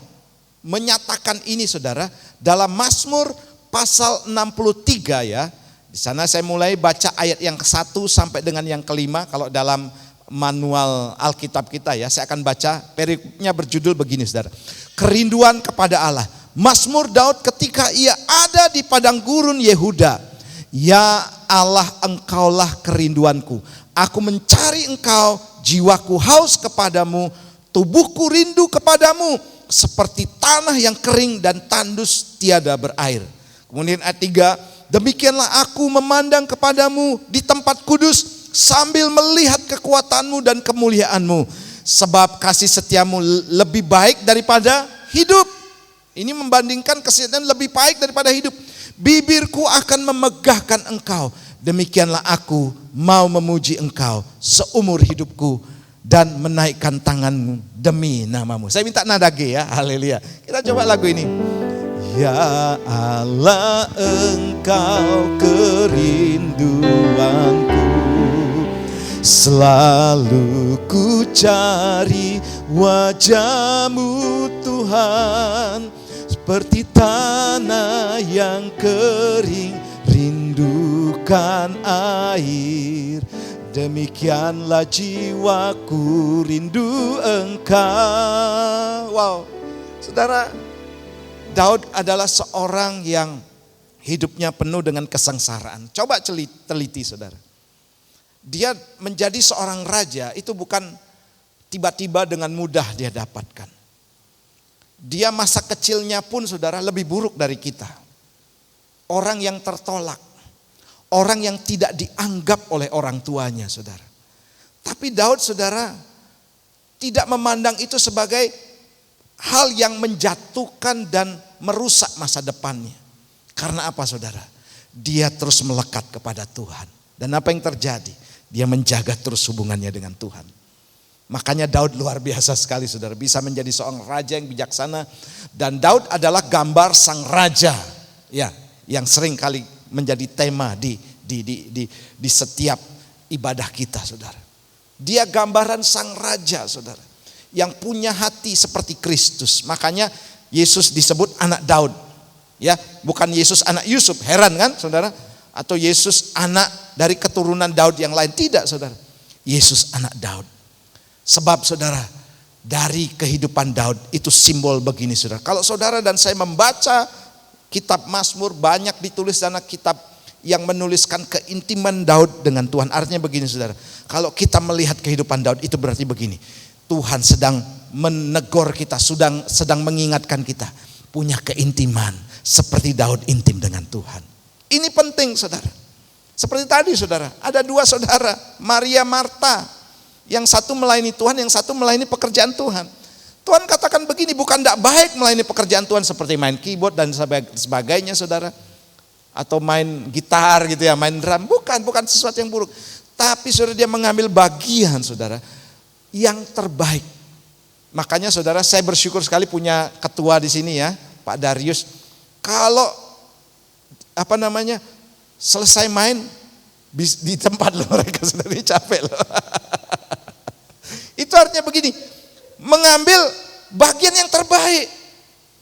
menyatakan ini saudara dalam Mazmur pasal 63 ya. Di sana saya mulai baca ayat yang ke-1 sampai dengan yang ke-5. Kalau dalam manual Alkitab kita ya, saya akan baca perikopnya berjudul begini saudara. Kerinduan kepada Allah. Mazmur Daud ketika ia ada di padang gurun Yehuda. Ya Allah, engkaulah kerinduanku. Aku mencari engkau, jiwaku haus kepadamu, tubuhku rindu kepadamu. Seperti tanah yang kering dan tandus tiada berair. Kemudian ayat 3, demikianlah aku memandang kepadamu di tempat kudus sambil melihat kekuatanmu dan kemuliaanmu. Sebab kasih setiamu lebih baik daripada hidup. Ini membandingkan kesehatan lebih baik daripada hidup. Bibirku akan memegahkan engkau. Demikianlah aku mau memuji engkau seumur hidupku dan menaikkan tanganmu demi namamu. Saya minta nada G ya, haleluya. Kita coba lagu ini. Ya Allah, engkau kerinduanku. Selalu ku cari wajah-Mu Tuhan. Seperti tanah yang kering rindukan air. Demikianlah jiwaku rindu engkau. Wow, saudara, Daud adalah seorang yang hidupnya penuh dengan kesengsaraan. Coba teliti saudara. Dia menjadi seorang raja itu bukan tiba-tiba dengan mudah dia dapatkan. Dia masa kecilnya pun saudara lebih buruk dari kita. Orang yang tertolak. Orang yang tidak dianggap oleh orang tuanya saudara. Tapi Daud saudara tidak memandang itu sebagai hal yang menjatuhkan dan merusak masa depannya. Karena apa saudara? Dia terus melekat kepada Tuhan. Dan apa yang terjadi? Dia menjaga terus hubungannya dengan Tuhan. Makanya Daud luar biasa sekali saudara. Bisa menjadi seorang raja yang bijaksana. Dan Daud adalah gambar sang raja. Ya, yang sering kali menjadi tema di setiap ibadah kita saudara. Dia gambaran sang raja saudara. Yang punya hati seperti Kristus. Makanya Yesus disebut anak Daud. Ya, bukan Yesus anak Yusuf. Heran kan saudara? Atau Yesus anak dari keturunan Daud yang lain. Tidak saudara. Yesus anak Daud. Sebab saudara, dari kehidupan Daud itu simbol begini saudara. Kalau saudara dan saya membaca kitab Mazmur, banyak ditulis dalam kitab yang menuliskan keintiman Daud dengan Tuhan. Artinya begini saudara, kalau kita melihat kehidupan Daud itu berarti begini. Tuhan sedang menegur kita, sedang mengingatkan kita. Punya keintiman seperti Daud intim dengan Tuhan. Ini penting saudara. Seperti tadi saudara, ada dua saudara, Maria Marta. Yang satu melayani Tuhan, yang satu melayani pekerjaan Tuhan. Tuhan katakan begini, bukan tidak baik melayani pekerjaan Tuhan seperti main keyboard dan sebagainya saudara. Atau main gitar gitu ya, main drum. Bukan sesuatu yang buruk. Tapi saudara dia mengambil bagian saudara yang terbaik. Makanya saudara saya bersyukur sekali punya ketua di sini ya, Pak Darius. Kalau selesai main di tempat loh mereka sudah capek loh. Itu artinya begini, mengambil bagian yang terbaik.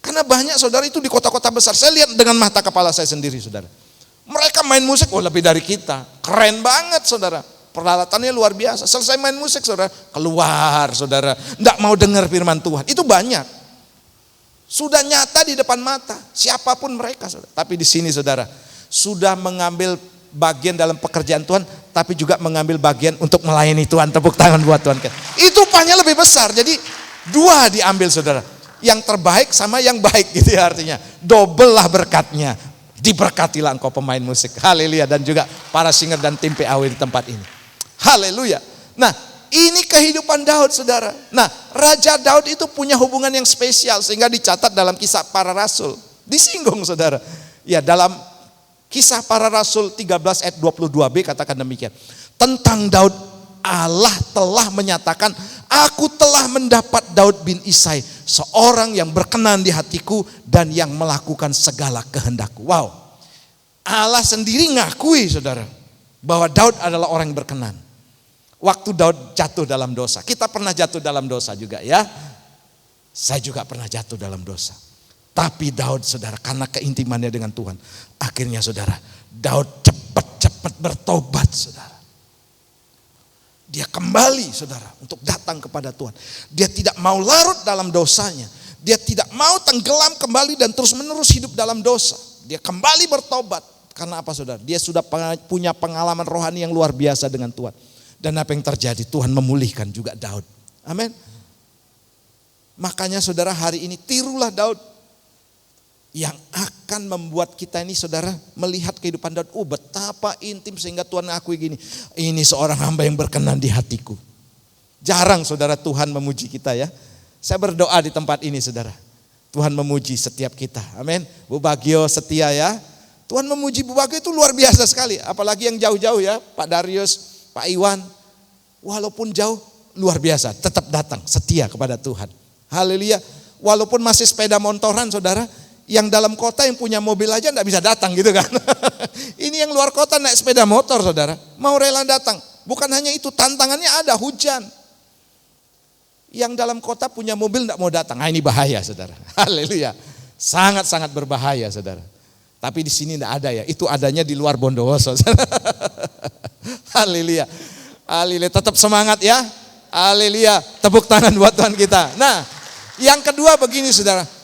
Karena banyak saudara itu di kota-kota besar, saya lihat dengan mata kepala saya sendiri saudara. Mereka main musik, lebih dari kita. Keren banget saudara. Peralatannya luar biasa. Selesai main musik saudara, keluar saudara. Nggak mau dengar firman Tuhan. Itu banyak. Sudah nyata di depan mata. Siapapun mereka saudara. Tapi di sini saudara, sudah mengambil bagian dalam pekerjaan Tuhan, tapi juga mengambil bagian untuk melayani Tuhan. Tepuk tangan buat Tuhan. Itu upahnya lebih besar. Jadi dua diambil saudara. Yang terbaik sama yang baik gitu ya artinya. Double lah berkatnya. Diberkatilah engkau pemain musik. Haleluya. Dan juga para singer dan tim PAW di tempat ini. Haleluya. Nah ini kehidupan Daud saudara. Nah Raja Daud itu punya hubungan yang spesial. Sehingga dicatat dalam Kisah Para Rasul. Disinggung saudara. Ya dalam Kisah Para Rasul 13 ayat 22b katakan demikian. Tentang Daud, Allah telah menyatakan, aku telah mendapat Daud bin Isai, seorang yang berkenan di hatiku dan yang melakukan segala kehendakku. Wow. Allah sendiri ngakui saudara, bahwa Daud adalah orang yang berkenan. Waktu Daud jatuh dalam dosa. Kita pernah jatuh dalam dosa juga ya. Saya juga pernah jatuh dalam dosa. Tapi Daud saudara, karena keintimannya dengan Tuhan, akhirnya saudara, Daud cepat-cepat bertobat saudara. Dia kembali saudara untuk datang kepada Tuhan. Dia tidak mau larut dalam dosanya. Dia tidak mau tenggelam kembali dan terus menerus hidup dalam dosa. Dia kembali bertobat. Karena apa saudara? Dia sudah punya pengalaman rohani yang luar biasa dengan Tuhan. Dan apa yang terjadi? Tuhan memulihkan juga Daud. Amin. Makanya saudara hari ini tirulah Daud. Yang akan membuat kita ini saudara melihat kehidupan Daud. Betapa intim sehingga Tuhan akui gini. Ini seorang hamba yang berkenan di hatiku. Jarang saudara Tuhan memuji kita ya. Saya berdoa di tempat ini saudara. Tuhan memuji setiap kita. Amin. Bu Bagio setia ya. Tuhan memuji Bu Bagio itu luar biasa sekali. Apalagi yang jauh-jauh ya. Pak Darius, Pak Iwan. Walaupun jauh luar biasa. Tetap datang setia kepada Tuhan. Haleluya. Walaupun masih sepeda motoran saudara. Yang dalam kota yang punya mobil aja enggak bisa datang gitu kan. Ini yang luar kota naik sepeda motor saudara. Mau rela datang. Bukan hanya itu, tantangannya ada hujan. Yang dalam kota punya mobil enggak mau datang. Nah ini bahaya saudara. Haleluya. Sangat-sangat berbahaya saudara. Tapi di sini enggak ada ya. Itu adanya di luar Bondowoso. Haleluya. Haleluya. Tetap semangat ya. Haleluya. Tepuk tangan buat Tuhan kita. Nah yang kedua begini saudara.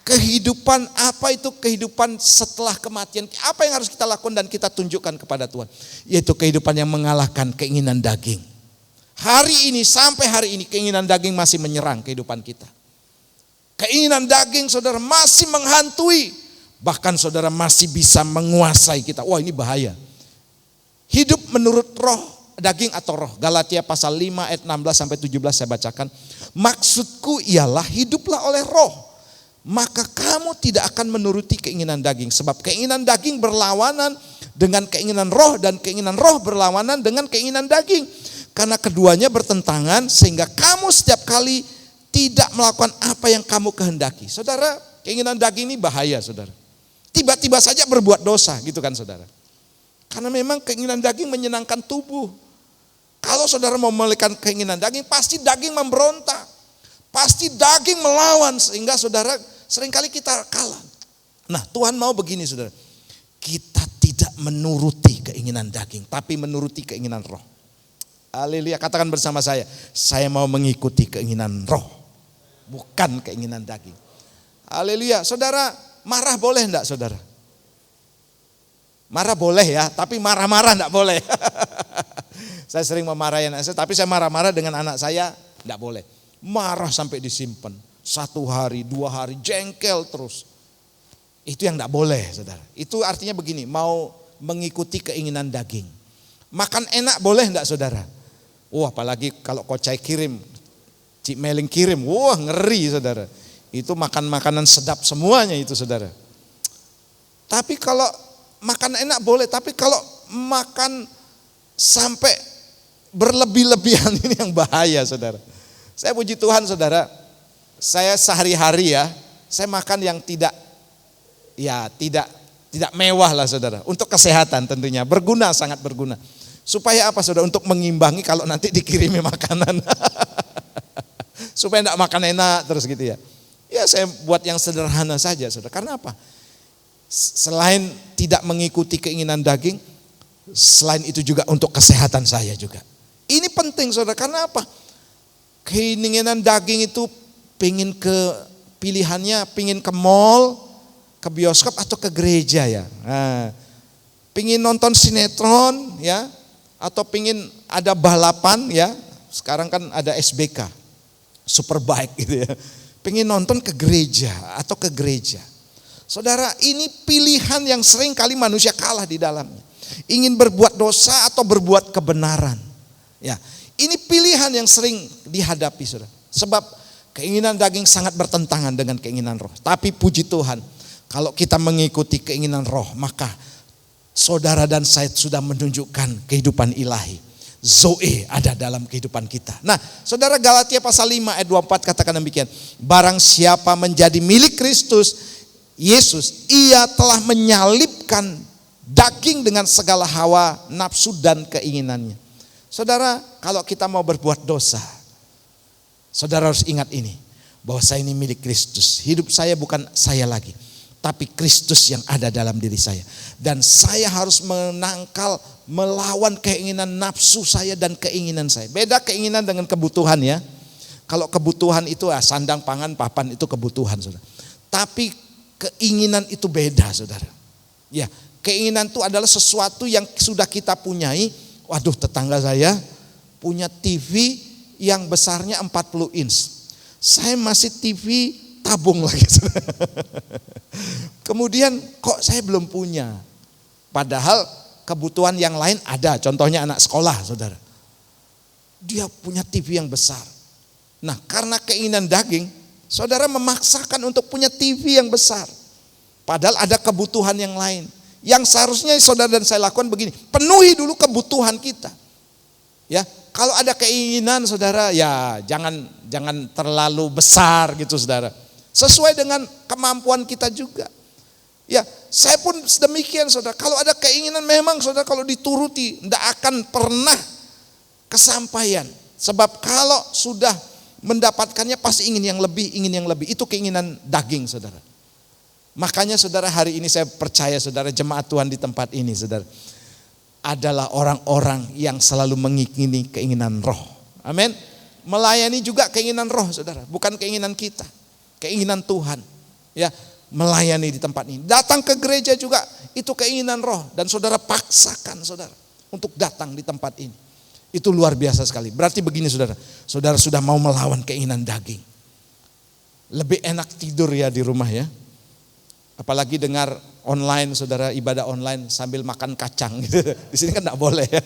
Kehidupan apa itu kehidupan setelah kematian? Apa yang harus kita lakukan dan kita tunjukkan kepada Tuhan? Yaitu kehidupan yang mengalahkan keinginan daging. Hari ini sampai hari ini keinginan daging masih menyerang kehidupan kita. Keinginan daging saudara masih menghantui. Bahkan saudara masih bisa menguasai kita. Wah ini bahaya. Hidup menurut roh, daging atau roh. Galatia pasal 5 ayat 16 sampai 17 saya bacakan. Maksudku ialah hiduplah oleh roh. Maka kamu tidak akan menuruti keinginan daging. Sebab keinginan daging berlawanan dengan keinginan roh. Dan keinginan roh berlawanan dengan keinginan daging. Karena keduanya bertentangan sehingga kamu setiap kali tidak melakukan apa yang kamu kehendaki. Saudara, keinginan daging ini bahaya saudara. Tiba-tiba saja berbuat dosa gitu kan saudara. Karena memang keinginan daging menyenangkan tubuh. Kalau saudara mau memiliki keinginan daging, pasti daging memberontak. Pasti daging melawan sehingga saudara seringkali kita kalah. Nah Tuhan mau begini saudara. Kita tidak menuruti keinginan daging. Tapi menuruti keinginan roh. Haleluya. Katakan bersama saya. Saya mau mengikuti keinginan roh. Bukan keinginan daging. Haleluya. Saudara marah boleh enggak saudara? Marah boleh ya. Tapi marah-marah enggak boleh. Saya sering memarahi anak saya. Tapi saya marah-marah dengan anak saya enggak boleh. Marah sampai disimpan. 1 hari, 2 hari, jengkel terus. Itu yang tidak boleh saudara. Itu artinya begini, mau mengikuti keinginan daging. Makan enak boleh enggak saudara? Wah apalagi kalau Kocai kirim, Cik Meling kirim, wah ngeri saudara. Itu makan makanan sedap semuanya itu saudara. Tapi kalau makan enak boleh, tapi kalau makan sampai berlebih-lebihan ini yang bahaya saudara. Saya puji Tuhan saudara, saya sehari-hari ya, saya makan yang tidak mewah lah saudara. Untuk kesehatan tentunya, berguna, sangat berguna. Supaya apa saudara? Untuk mengimbangi kalau nanti dikirimi makanan. supaya enggak makan enak terus gitu ya. Ya saya buat yang sederhana saja saudara. Karena apa? Selain tidak mengikuti keinginan daging, selain itu juga untuk kesehatan saya juga. Ini penting saudara, karena apa? Keinginan daging itu pilihannya ke mall, ke bioskop atau ke gereja ya. Nah, pingin nonton sinetron ya, atau pingin ada balapan ya. Sekarang kan ada SBK, Superbike gitu ya. Pingin nonton ke gereja atau ke gereja. Saudara, ini pilihan yang sering kali manusia kalah di dalamnya. Ingin berbuat dosa atau berbuat kebenaran. Ya, ini pilihan yang sering dihadapi saudara. Sebab keinginan daging sangat bertentangan dengan keinginan roh. Tapi puji Tuhan, kalau kita mengikuti keinginan roh, maka saudara dan saya sudah menunjukkan kehidupan ilahi. Zoe ada dalam kehidupan kita. Nah, saudara, Galatia pasal 5 ayat 24 katakan demikian. Barang siapa menjadi milik Kristus Yesus, ia telah menyalibkan daging dengan segala hawa, nafsu dan keinginannya. Saudara, kalau kita mau berbuat dosa, saudara harus ingat ini, bahwa saya ini milik Kristus. Hidup saya bukan saya lagi, tapi Kristus yang ada dalam diri saya. Dan saya harus melawan keinginan nafsu saya dan keinginan saya. Beda keinginan dengan kebutuhan ya. Kalau kebutuhan itu sandang, pangan, papan itu kebutuhan saudara. Tapi keinginan itu beda saudara. Ya, keinginan itu adalah sesuatu yang sudah kita punyai. Waduh, tetangga saya punya TV yang besarnya 40 inch. Saya masih TV tabung lagi. Kemudian kok saya belum punya. Padahal kebutuhan yang lain ada. Contohnya anak sekolah saudara. Dia punya TV yang besar. Nah, karena keinginan daging, saudara memaksakan untuk punya TV yang besar. Padahal ada kebutuhan yang lain. Yang seharusnya saudara dan saya lakukan begini, penuhi dulu kebutuhan kita. Ya, kalau ada keinginan saudara, ya jangan terlalu besar gitu saudara. Sesuai dengan kemampuan kita juga. Ya, saya pun sedemikian saudara. Kalau ada keinginan memang saudara kalau dituruti tidak akan pernah kesampaian. Sebab kalau sudah mendapatkannya pasti ingin yang lebih. Itu keinginan daging saudara. Makanya saudara, hari ini saya percaya saudara, jemaat Tuhan di tempat ini saudara adalah orang-orang yang selalu mengingini keinginan roh. Amin. Melayani juga keinginan roh saudara, bukan keinginan kita. Keinginan Tuhan. Ya, melayani di tempat ini. Datang ke gereja juga itu keinginan roh, dan saudara paksakan saudara untuk datang di tempat ini. Itu luar biasa sekali. Berarti begini saudara, saudara sudah mau melawan keinginan daging. Lebih enak tidur ya di rumah ya. Apalagi dengar online saudara, ibadah online sambil makan kacang gitu. Di sini kan enggak boleh ya.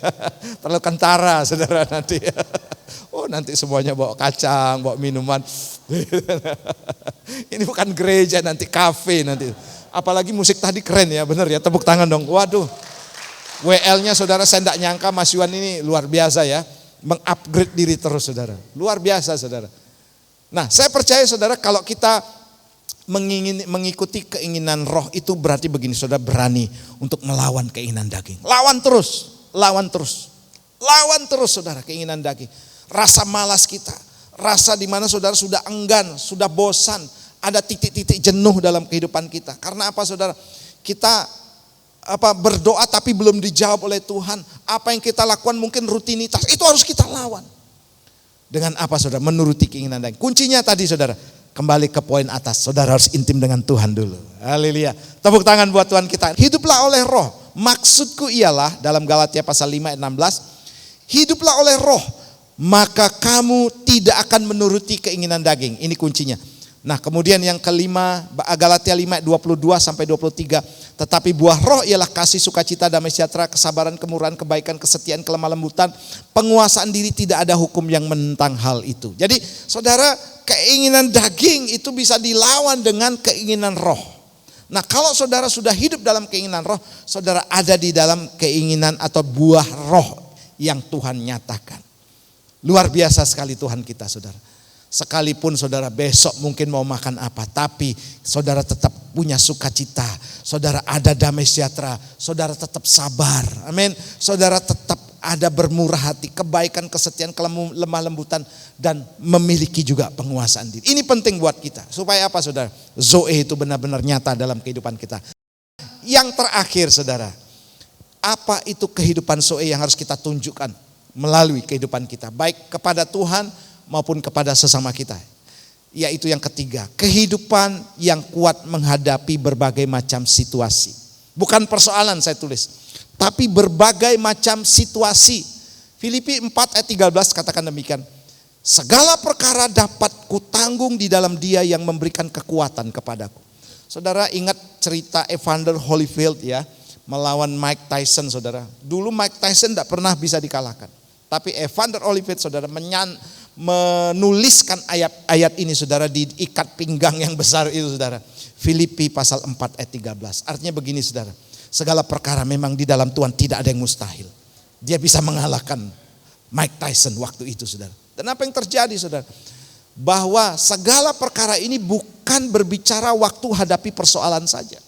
Terlalu kentara saudara nanti. Oh, nanti semuanya bawa kacang, bawa minuman. Ini bukan gereja, nanti kafe nanti. Apalagi musik tadi keren ya, bener ya, tepuk tangan dong. Waduh. WL-nya saudara, saya enggak nyangka Mas Yuan ini luar biasa ya. Mengupgrade diri terus saudara. Luar biasa saudara. Nah, saya percaya saudara, kalau kita mengikuti keinginan roh itu berarti begini saudara, berani untuk melawan keinginan daging. Lawan terus saudara keinginan daging. Rasa malas kita, rasa di mana saudara sudah enggan, sudah bosan, ada titik-titik jenuh dalam kehidupan kita. Karena apa saudara? Kita berdoa tapi belum dijawab oleh Tuhan. Apa yang kita lakukan mungkin rutinitas, itu harus kita lawan. Dengan apa saudara? Menuruti keinginan daging. Kuncinya tadi saudara, kembali ke poin atas, saudara harus intim dengan Tuhan dulu. Haleluya. Tepuk tangan buat Tuhan kita. Hiduplah oleh roh. Maksudku ialah dalam Galatia pasal 5 ayat 16, hiduplah oleh roh, maka kamu tidak akan menuruti keinginan daging. Ini kuncinya. Nah, kemudian yang kelima, Galatia 5 ayat 22 sampai 23, tetapi buah roh ialah kasih, sukacita, damai sejahtera, kesabaran, kemurahan, kebaikan, kesetiaan, kelemah lembutan, penguasaan diri, tidak ada hukum yang menentang hal itu. Jadi, saudara, keinginan daging itu bisa dilawan dengan keinginan roh. Nah, kalau saudara sudah hidup dalam keinginan roh, saudara ada di dalam keinginan atau buah roh yang Tuhan nyatakan. Luar biasa sekali Tuhan kita saudara. Sekalipun saudara besok mungkin mau makan apa, tapi saudara tetap punya sukacita, saudara ada damai sejahtera, saudara tetap sabar, amin. Saudara tetap ada bermurah hati, kebaikan, kesetiaan, lemah lembutan, dan memiliki juga penguasaan diri. Ini penting buat kita. Supaya apa saudara? Zoe itu benar-benar nyata dalam kehidupan kita. Yang terakhir saudara, apa itu kehidupan Zoe yang harus kita tunjukkan melalui kehidupan kita, baik kepada Tuhan maupun kepada sesama kita. Yaitu yang ketiga, kehidupan yang kuat menghadapi berbagai macam situasi. Bukan persoalan saya tulis, tapi berbagai macam situasi. Filipi 4 ayat 13 katakan demikian. Segala perkara dapat kutanggung di dalam Dia yang memberikan kekuatan kepadaku. Saudara ingat cerita Evander Holyfield ya, melawan Mike Tyson saudara. Dulu Mike Tyson tidak pernah bisa dikalahkan. Tapi Evander Holyfield saudara menuliskan ayat ini saudara di ikat pinggang yang besar itu saudara. Filipi pasal 4 ayat 13. Artinya begini saudara. Segala perkara memang di dalam Tuhan tidak ada yang mustahil. Dia bisa mengalahkan Mike Tyson waktu itu saudara. Dan apa yang terjadi saudara? Bahwa segala perkara ini bukan berbicara waktu hadapi persoalan saja.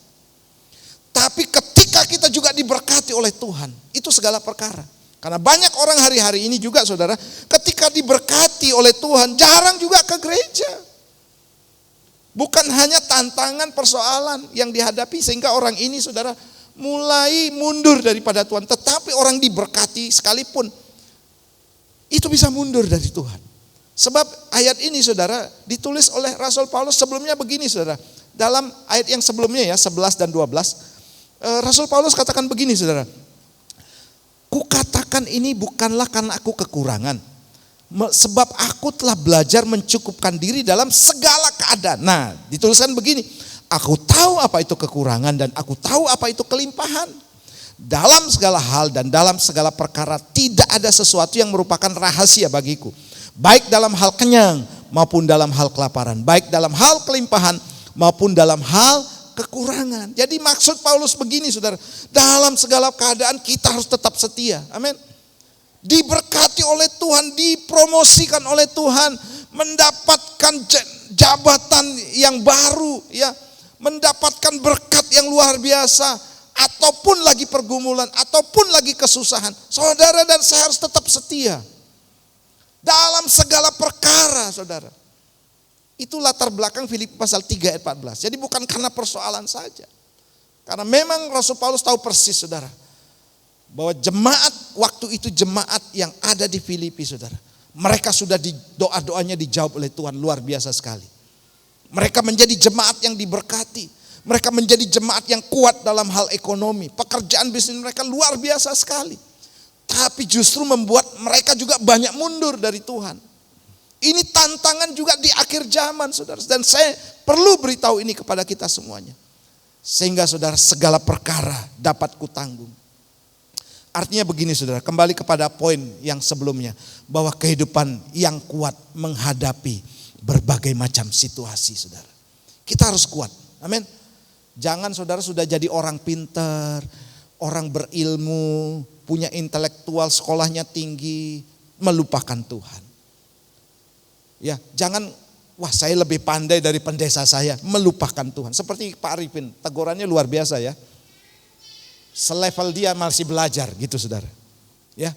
Tapi ketika kita juga diberkati oleh Tuhan, itu segala perkara. Karena banyak orang hari-hari ini juga saudara, ketika diberkati oleh Tuhan, jarang juga ke gereja. Bukan hanya tantangan persoalan yang dihadapi sehingga orang ini saudara mulai mundur daripada Tuhan. Tetapi orang diberkati sekalipun, itu bisa mundur dari Tuhan. Sebab ayat ini saudara ditulis oleh Rasul Paulus sebelumnya begini saudara. Dalam ayat yang sebelumnya ya 11 dan 12. Rasul Paulus katakan begini saudara. Kukatakan ini bukanlah karena aku kekurangan. Sebab aku telah belajar mencukupkan diri dalam segala keadaan. Nah dituliskan begini. Aku tahu apa itu kekurangan dan aku tahu apa itu kelimpahan. Dalam segala hal dan dalam segala perkara tidak ada sesuatu yang merupakan rahasia bagiku. Baik dalam hal kenyang maupun dalam hal kelaparan. Baik dalam hal kelimpahan maupun dalam hal kekurangan. Jadi maksud Paulus begini saudara. Dalam segala keadaan kita harus tetap setia. Amin. Diberkati oleh Tuhan, dipromosikan oleh Tuhan. Mendapatkan jabatan yang baru. Ya, mendapatkan berkat yang luar biasa. Ataupun lagi pergumulan, ataupun lagi kesusahan. Saudara dan saya harus tetap setia. Dalam segala perkara saudara. Itu latar belakang Filipi pasal 3 ayat 14. Jadi bukan karena persoalan saja. Karena memang Rasul Paulus tahu persis saudara. Bahwa jemaat waktu itu jemaat yang ada di Filipi saudara. Mereka sudah doa-doanya dijawab oleh Tuhan luar biasa sekali. Mereka menjadi jemaat yang diberkati. Mereka menjadi jemaat yang kuat dalam hal ekonomi. Pekerjaan bisnis mereka luar biasa sekali. Tapi justru membuat mereka juga banyak mundur dari Tuhan. Ini tantangan juga di akhir zaman saudara. Dan saya perlu beritahu ini kepada kita semuanya. Sehingga saudara segala perkara dapat kutanggung. Artinya begini saudara, kembali kepada poin yang sebelumnya. Bahwa kehidupan yang kuat menghadapi berbagai macam situasi saudara. Kita harus kuat, amin. Jangan saudara sudah jadi orang pintar, orang berilmu, punya intelektual, sekolahnya tinggi, melupakan Tuhan. Ya, jangan wah saya lebih pandai dari pendeta saya, melupakan Tuhan. Seperti Pak Arifin, tegurannya luar biasa ya. Selevel dia masih belajar gitu saudara. Ya.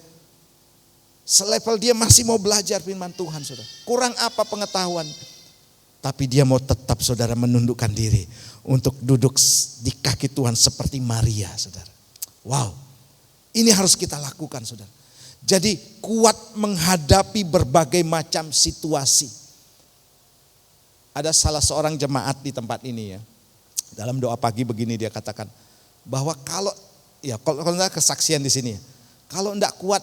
Selevel dia masih mau belajar firman Tuhan saudara. Kurang apa pengetahuan? Tapi dia mau tetap saudara menundukkan diri untuk duduk di kaki Tuhan seperti Maria saudara. Wow, ini harus kita lakukan saudara. Jadi kuat menghadapi berbagai macam situasi. Ada salah seorang jemaat di tempat ini ya. Dalam doa pagi begini dia katakan. Bahwa kalau enggak kesaksian di sini. Kalau enggak kuat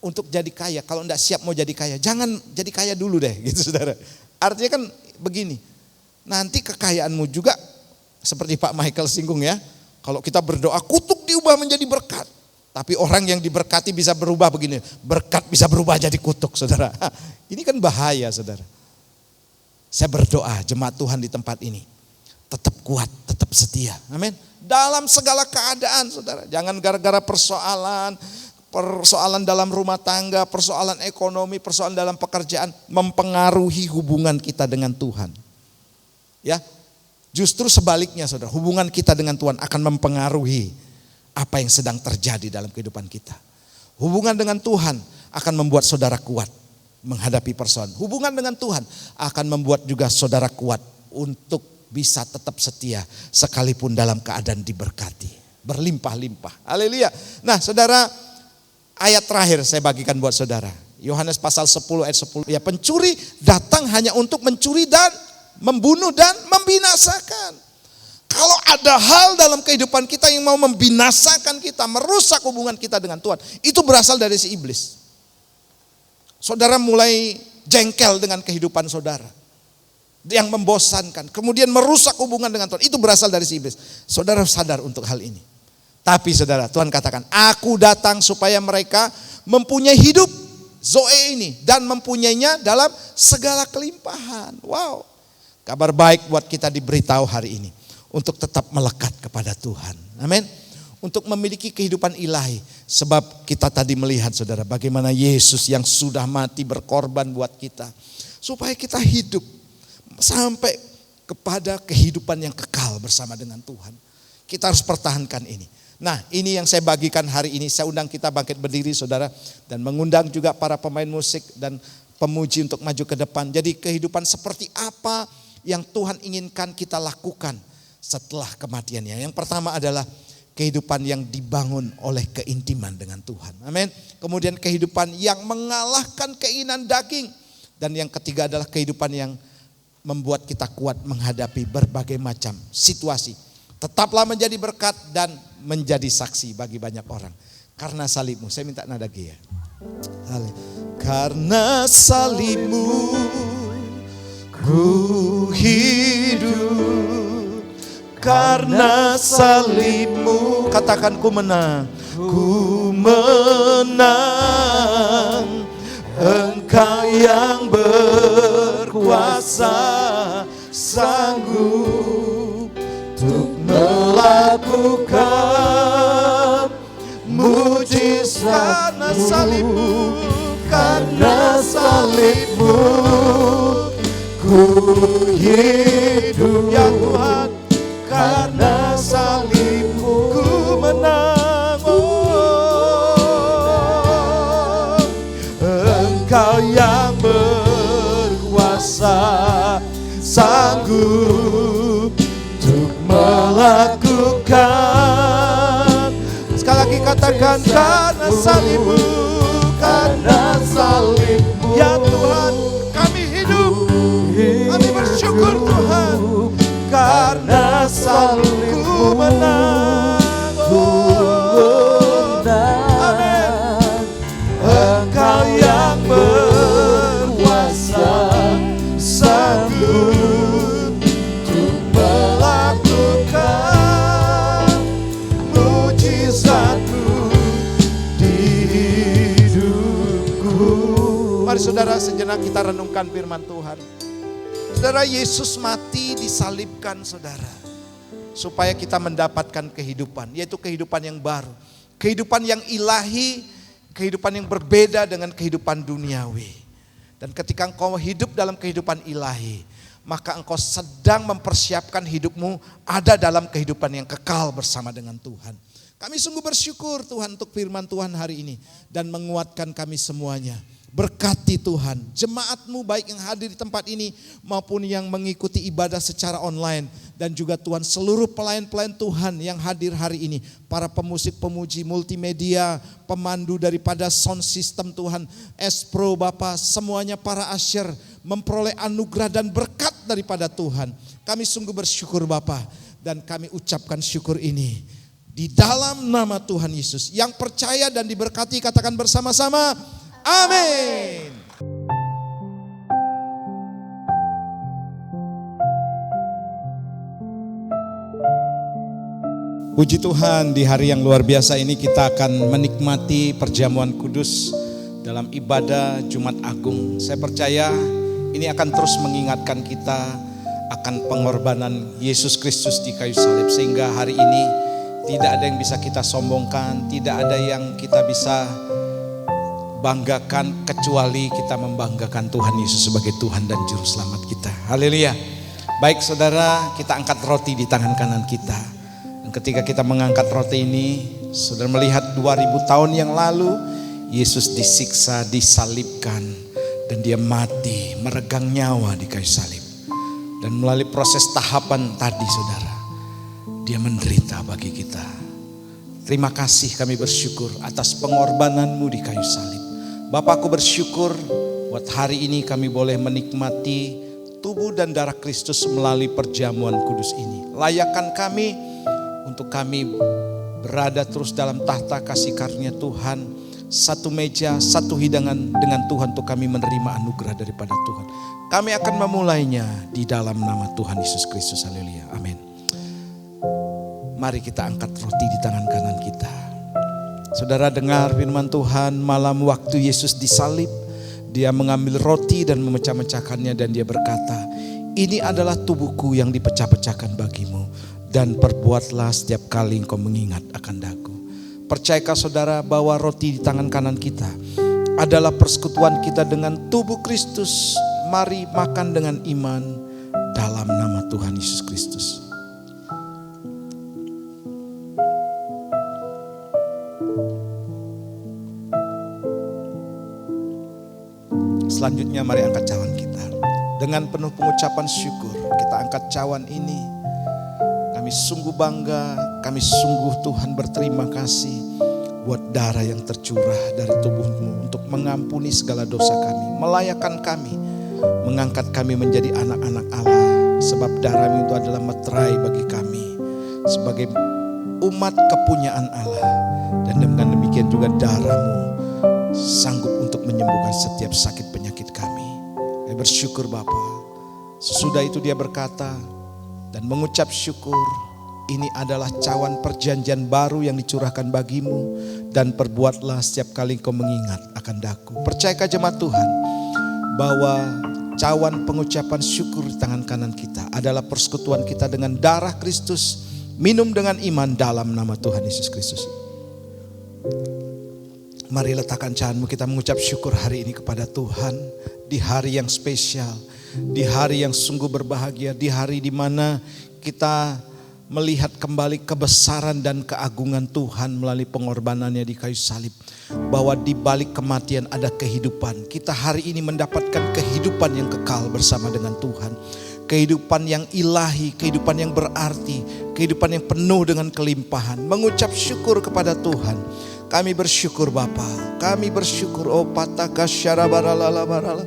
untuk jadi kaya, kalau enggak siap mau jadi kaya, jangan jadi kaya dulu deh gitu saudara. Artinya kan begini, nanti kekayaanmu juga seperti Pak Michael singgung ya. Kalau kita berdoa kutuk diubah menjadi berkat. Tapi orang yang diberkati bisa berubah begini, berkat bisa berubah jadi kutuk saudara. Ini kan bahaya saudara. Saya berdoa jemaat Tuhan di tempat ini tetap kuat, tetap setia. Amin. Dalam segala keadaan saudara. Jangan gara-gara persoalan dalam rumah tangga, persoalan ekonomi, persoalan dalam pekerjaan mempengaruhi hubungan kita dengan Tuhan. Ya, justru sebaliknya saudara, hubungan kita dengan Tuhan akan mempengaruhi apa yang sedang terjadi dalam kehidupan kita. Hubungan dengan Tuhan akan membuat saudara kuat menghadapi persoalan. Hubungan dengan Tuhan akan membuat juga saudara kuat untuk bisa tetap setia sekalipun dalam keadaan diberkati. Berlimpah-limpah. Haleluya. Nah saudara, ayat terakhir saya bagikan buat saudara. Yohanes pasal 10 ayat 10. Ya, pencuri datang hanya untuk mencuri dan membunuh dan membinasakan. Kalau ada hal dalam kehidupan kita yang mau membinasakan kita, merusak hubungan kita dengan Tuhan, itu berasal dari si iblis. Saudara mulai jengkel dengan kehidupan saudara yang membosankan, kemudian merusak hubungan dengan Tuhan, itu berasal dari si iblis. Saudara sadar untuk hal ini. Tapi saudara, Tuhan katakan, aku datang supaya mereka mempunyai hidup Zoe ini, dan mempunyainya dalam segala kelimpahan. Wow, kabar baik buat kita diberitahu hari ini. Untuk tetap melekat kepada Tuhan. Amin. Untuk memiliki kehidupan ilahi. Sebab kita tadi melihat saudara, bagaimana Yesus yang sudah mati berkorban buat kita. Supaya kita hidup sampai kepada kehidupan yang kekal bersama dengan Tuhan. Kita harus pertahankan ini. Nah, ini yang saya bagikan hari ini. Saya undang kita bangkit berdiri saudara. Dan mengundang juga para pemain musik dan pemuji untuk maju ke depan. Jadi kehidupan seperti apa yang Tuhan inginkan kita lakukan setelah kematiannya. Yang pertama adalah kehidupan yang dibangun oleh keintiman dengan Tuhan. Amin. Kemudian kehidupan yang mengalahkan keinginan daging. Dan yang ketiga adalah kehidupan yang membuat kita kuat menghadapi berbagai macam situasi. Tetaplah menjadi berkat dan menjadi saksi bagi banyak orang. Karena salibmu. Saya minta nada G ya. Karena salibmu ku hidup. Karena salibmu, katakan ku menang. Ku menang. Engkau yang berkuasa, sanggup untuk melakukan mujizat. Karena salibmu, karena salibmu ku hidup ya Tuhan. Karena salibmu ku menang. Oh, Engkau yang berkuasa, sanggup untuk melakukan. Sekali lagi katakan, karena salibmu, karena salibmu ya Tuhan, kami hidup, kami bersyukur Tuhan. Karena salibku menang, amin. Engkau yang berkuasa, sanggup untuk melakukan mujizat-Mu di hidupku. Mari saudara sejenak kita renungkan firman Tuhan. Saudara, Yesus mati disalibkan saudara. Supaya kita mendapatkan kehidupan. Yaitu kehidupan yang baru. Kehidupan yang ilahi. Kehidupan yang berbeda dengan kehidupan duniawi. Dan ketika engkau hidup dalam kehidupan ilahi. Maka engkau sedang mempersiapkan hidupmu ada dalam kehidupan yang kekal bersama dengan Tuhan. Kami sungguh bersyukur Tuhan untuk firman Tuhan hari ini. Dan menguatkan kami semuanya. Berkati Tuhan, jemaat-Mu baik yang hadir di tempat ini maupun yang mengikuti ibadah secara online. Dan juga Tuhan seluruh pelayan-pelayan Tuhan yang hadir hari ini. Para pemusik, pemuji, multimedia, pemandu daripada sound system Tuhan. S-Pro Bapak, semuanya para asher memperoleh anugerah dan berkat daripada Tuhan. Kami sungguh bersyukur Bapak dan kami ucapkan syukur ini. Di dalam nama Tuhan Yesus yang percaya dan diberkati katakan bersama-sama. Amin. Puji Tuhan, di hari yang luar biasa ini kita akan menikmati perjamuan kudus dalam ibadah Jumat Agung. Saya percaya ini akan terus mengingatkan kita akan pengorbanan Yesus Kristus di kayu salib. Sehingga hari ini tidak ada yang bisa kita sombongkan, tidak ada yang kita bisa banggakan kecuali kita membanggakan Tuhan Yesus sebagai Tuhan dan Juru Selamat kita. Haleluya. Baik saudara, kita angkat roti di tangan kanan kita. Dan ketika kita mengangkat roti ini, saudara melihat 2000 tahun yang lalu Yesus disiksa, disalibkan, dan dia mati, meregang nyawa di kayu salib. Dan melalui proses tahapan tadi saudara, dia menderita bagi kita. Terima kasih, kami bersyukur atas pengorbananmu di kayu salib. Bapa, aku bersyukur buat hari ini kami boleh menikmati tubuh dan darah Kristus melalui perjamuan kudus ini. Layakkan kami untuk kami berada terus dalam tahta kasih karunia Tuhan. Satu meja, satu hidangan dengan Tuhan untuk kami menerima anugerah daripada Tuhan. Kami akan memulainya di dalam nama Tuhan Yesus Kristus. Haleluya. Amin. Mari kita angkat roti di tangan kanan kita. Saudara dengar firman Tuhan, malam waktu Yesus disalib, dia mengambil roti dan memecah-mecahkannya dan dia berkata, ini adalah tubuhku yang dipecah-pecahkan bagimu, dan perbuatlah setiap kali engkau mengingat akan daku. Percayakah saudara bahwa roti di tangan kanan kita adalah persekutuan kita dengan tubuh Kristus? Mari makan dengan iman dalam nama Tuhan Yesus Kristus. Selanjutnya mari angkat cawan kita. Dengan penuh pengucapan syukur kita angkat cawan ini. Kami sungguh bangga, kami sungguh Tuhan berterima kasih buat darah yang tercurah dari tubuh-Mu untuk mengampuni segala dosa kami, melayakkan kami, mengangkat kami menjadi anak-anak Allah. Sebab darah-Mu itu adalah meterai bagi kami sebagai umat kepunyaan Allah. Dan dengan demikian juga darah-Mu sanggup untuk menyembuhkan setiap sakit penyakit kami. Kami bersyukur Bapa. Sesudah itu dia berkata dan mengucap syukur, ini adalah cawan perjanjian baru yang dicurahkan bagimu, dan perbuatlah setiap kali kau mengingat akan daku. Percayakah jemaat Tuhan bahwa cawan pengucapan syukur di tangan kanan kita adalah persekutuan kita dengan darah Kristus, minum dengan iman dalam nama Tuhan Yesus Kristus. Mari letakkan cawanmu, kita mengucap syukur hari ini kepada Tuhan di hari yang spesial, di hari yang sungguh berbahagia, di hari di mana kita melihat kembali kebesaran dan keagungan Tuhan melalui pengorbanannya di kayu salib. Bahwa di balik kematian ada kehidupan. Kita hari ini mendapatkan kehidupan yang kekal bersama dengan Tuhan. Kehidupan yang ilahi, kehidupan yang berarti, kehidupan yang penuh dengan kelimpahan. Mengucap syukur kepada Tuhan. Kami bersyukur Bapa, kami bersyukur barala.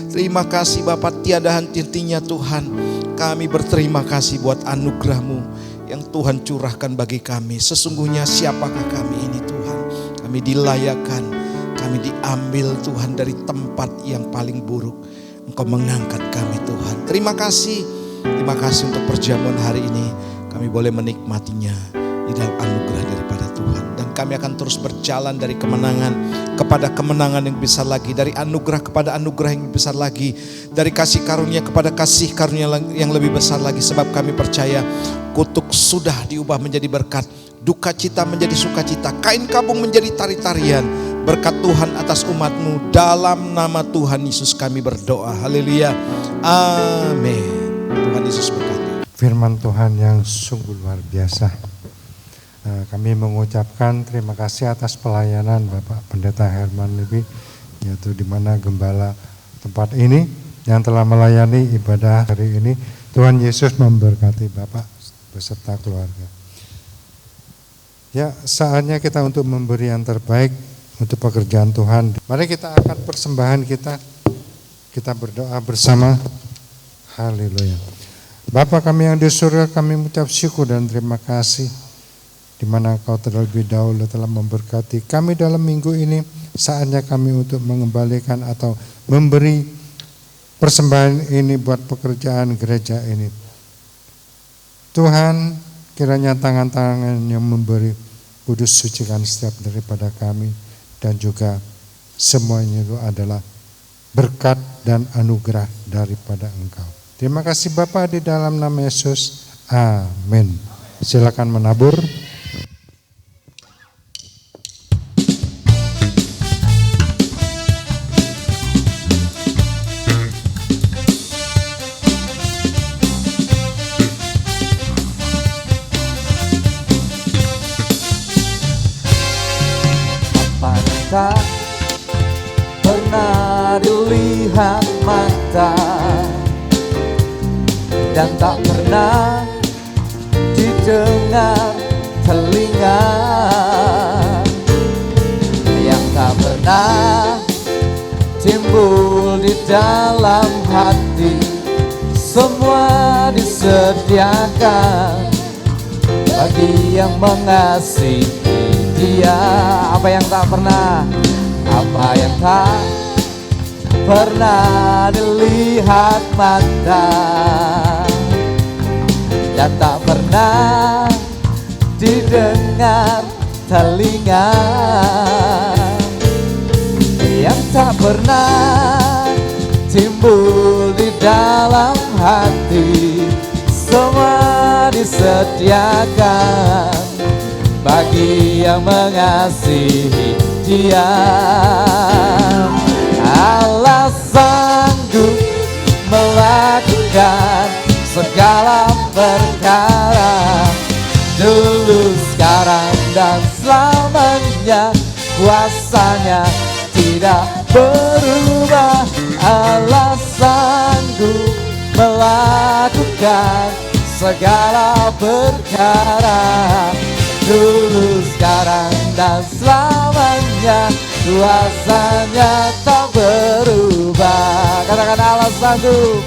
Terima kasih Bapa, tiada henti-hentinya Tuhan. Kami berterima kasih buat anugerah-Mu yang Tuhan curahkan bagi kami. Sesungguhnya siapakah kami ini Tuhan? Kami dilayakan, kami diambil Tuhan dari tempat yang paling buruk. Engkau mengangkat kami Tuhan. Terima kasih untuk perjamuan hari ini. Kami boleh menikmatinya di dalam anugerah daripada Tuhan. Dan kami akan terus berjalan dari kemenangan kepada kemenangan yang besar lagi. Dari anugerah kepada anugerah yang besar lagi. Dari kasih karunia kepada kasih karunia yang lebih besar lagi. Sebab kami percaya kutuk sudah diubah menjadi berkat. Duka cita menjadi sukacita. Kain kabung menjadi tari-tarian. Berkat Tuhan atas umat-Mu. Dalam nama Tuhan Yesus kami berdoa. Haleluya. Amin. Tuhan Yesus berkati. Firman Tuhan yang sungguh luar biasa. Kami mengucapkan terima kasih atas pelayanan Bapak Pendeta Herman Levi, yaitu di mana gembala tempat ini yang telah melayani ibadah hari ini. Tuhan Yesus memberkati Bapak beserta keluarga. Ya, saatnya kita untuk memberi yang terbaik untuk pekerjaan Tuhan. Mari kita angkat persembahan kita berdoa bersama. Haleluya. Bapa kami yang di surga, kami mengucap syukur dan terima kasih di mana Kau terlebih dahulu telah memberkati kami dalam minggu ini. Saatnya kami untuk mengembalikan atau memberi persembahan ini buat pekerjaan gereja ini. Tuhan, kiranya tangan-tangan yang memberi kudus sucikan setiap daripada kami, dan juga semuanya itu adalah berkat dan anugerah daripada Engkau. Terima kasih Bapa di dalam nama Yesus. Amin. Silakan menabur. Apakah dilihat mata dan tak pernah didengar telinga, yang tak pernah timbul di dalam hati, semua disediakan bagi yang mengasihi Dia. Apa yang tak pernah dilihat mata dan tak pernah didengar telinga, yang tak pernah timbul di dalam hati, semua disediakan bagi yang mengasihi Dia. Allah sanggup melakukan segala perkara, dulu, sekarang, dan selamanya. Kuasanya tidak berubah. Allah sanggup melakukan segala perkara, dulu, sekarang, dan selamanya. Kuasanya tak berubah. Katakan Allah sanggup.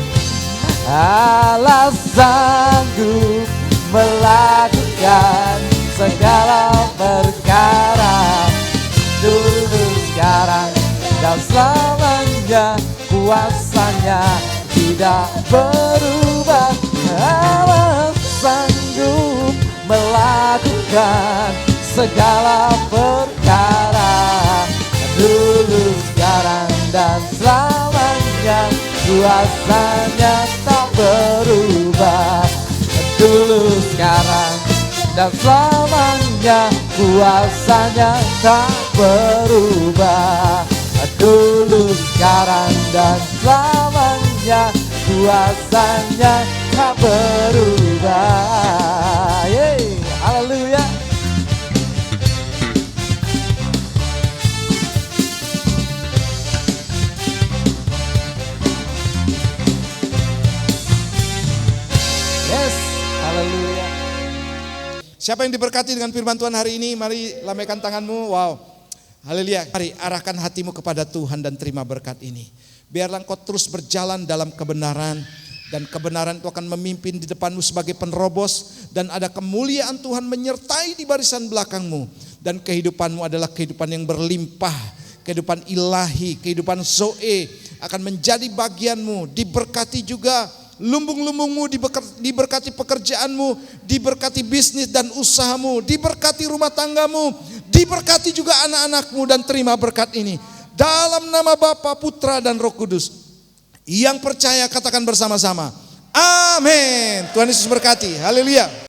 Allah sanggup melakukan segala perkara, dulu, sekarang, dan selamanya. Kuasanya tidak berubah. Allah sanggup melakukan segala perkara, dulu, sekarang, dan selamanya. Kuasanya tak berubah, dulu, sekarang, dan selamanya. Kuasanya tak berubah, dulu, sekarang, dan selamanya. Kuasanya tak berubah. Yeay, haleluya. Yes, haleluya. Siapa yang diberkati dengan firman Tuhan hari ini? Mari lambaikan tanganmu. Wow, haleluya. Mari arahkan hatimu kepada Tuhan dan terima berkat ini. Biarlah engkau terus berjalan dalam kebenaran, dan kebenaran itu akan memimpin di depanmu sebagai penerobos, dan ada kemuliaan Tuhan menyertai di barisan belakangmu, dan kehidupanmu adalah kehidupan yang berlimpah, kehidupan ilahi, kehidupan zoe akan menjadi bagianmu. Diberkati juga lumbung-lumbungmu, diberkati pekerjaanmu, diberkati bisnis dan usahamu, diberkati rumah tanggamu, diberkati juga anak-anakmu, dan terima berkat ini dalam nama Bapa, Putra, dan Roh Kudus. Yang percaya katakan bersama-sama, amin. Tuhan Yesus berkati, haleluya.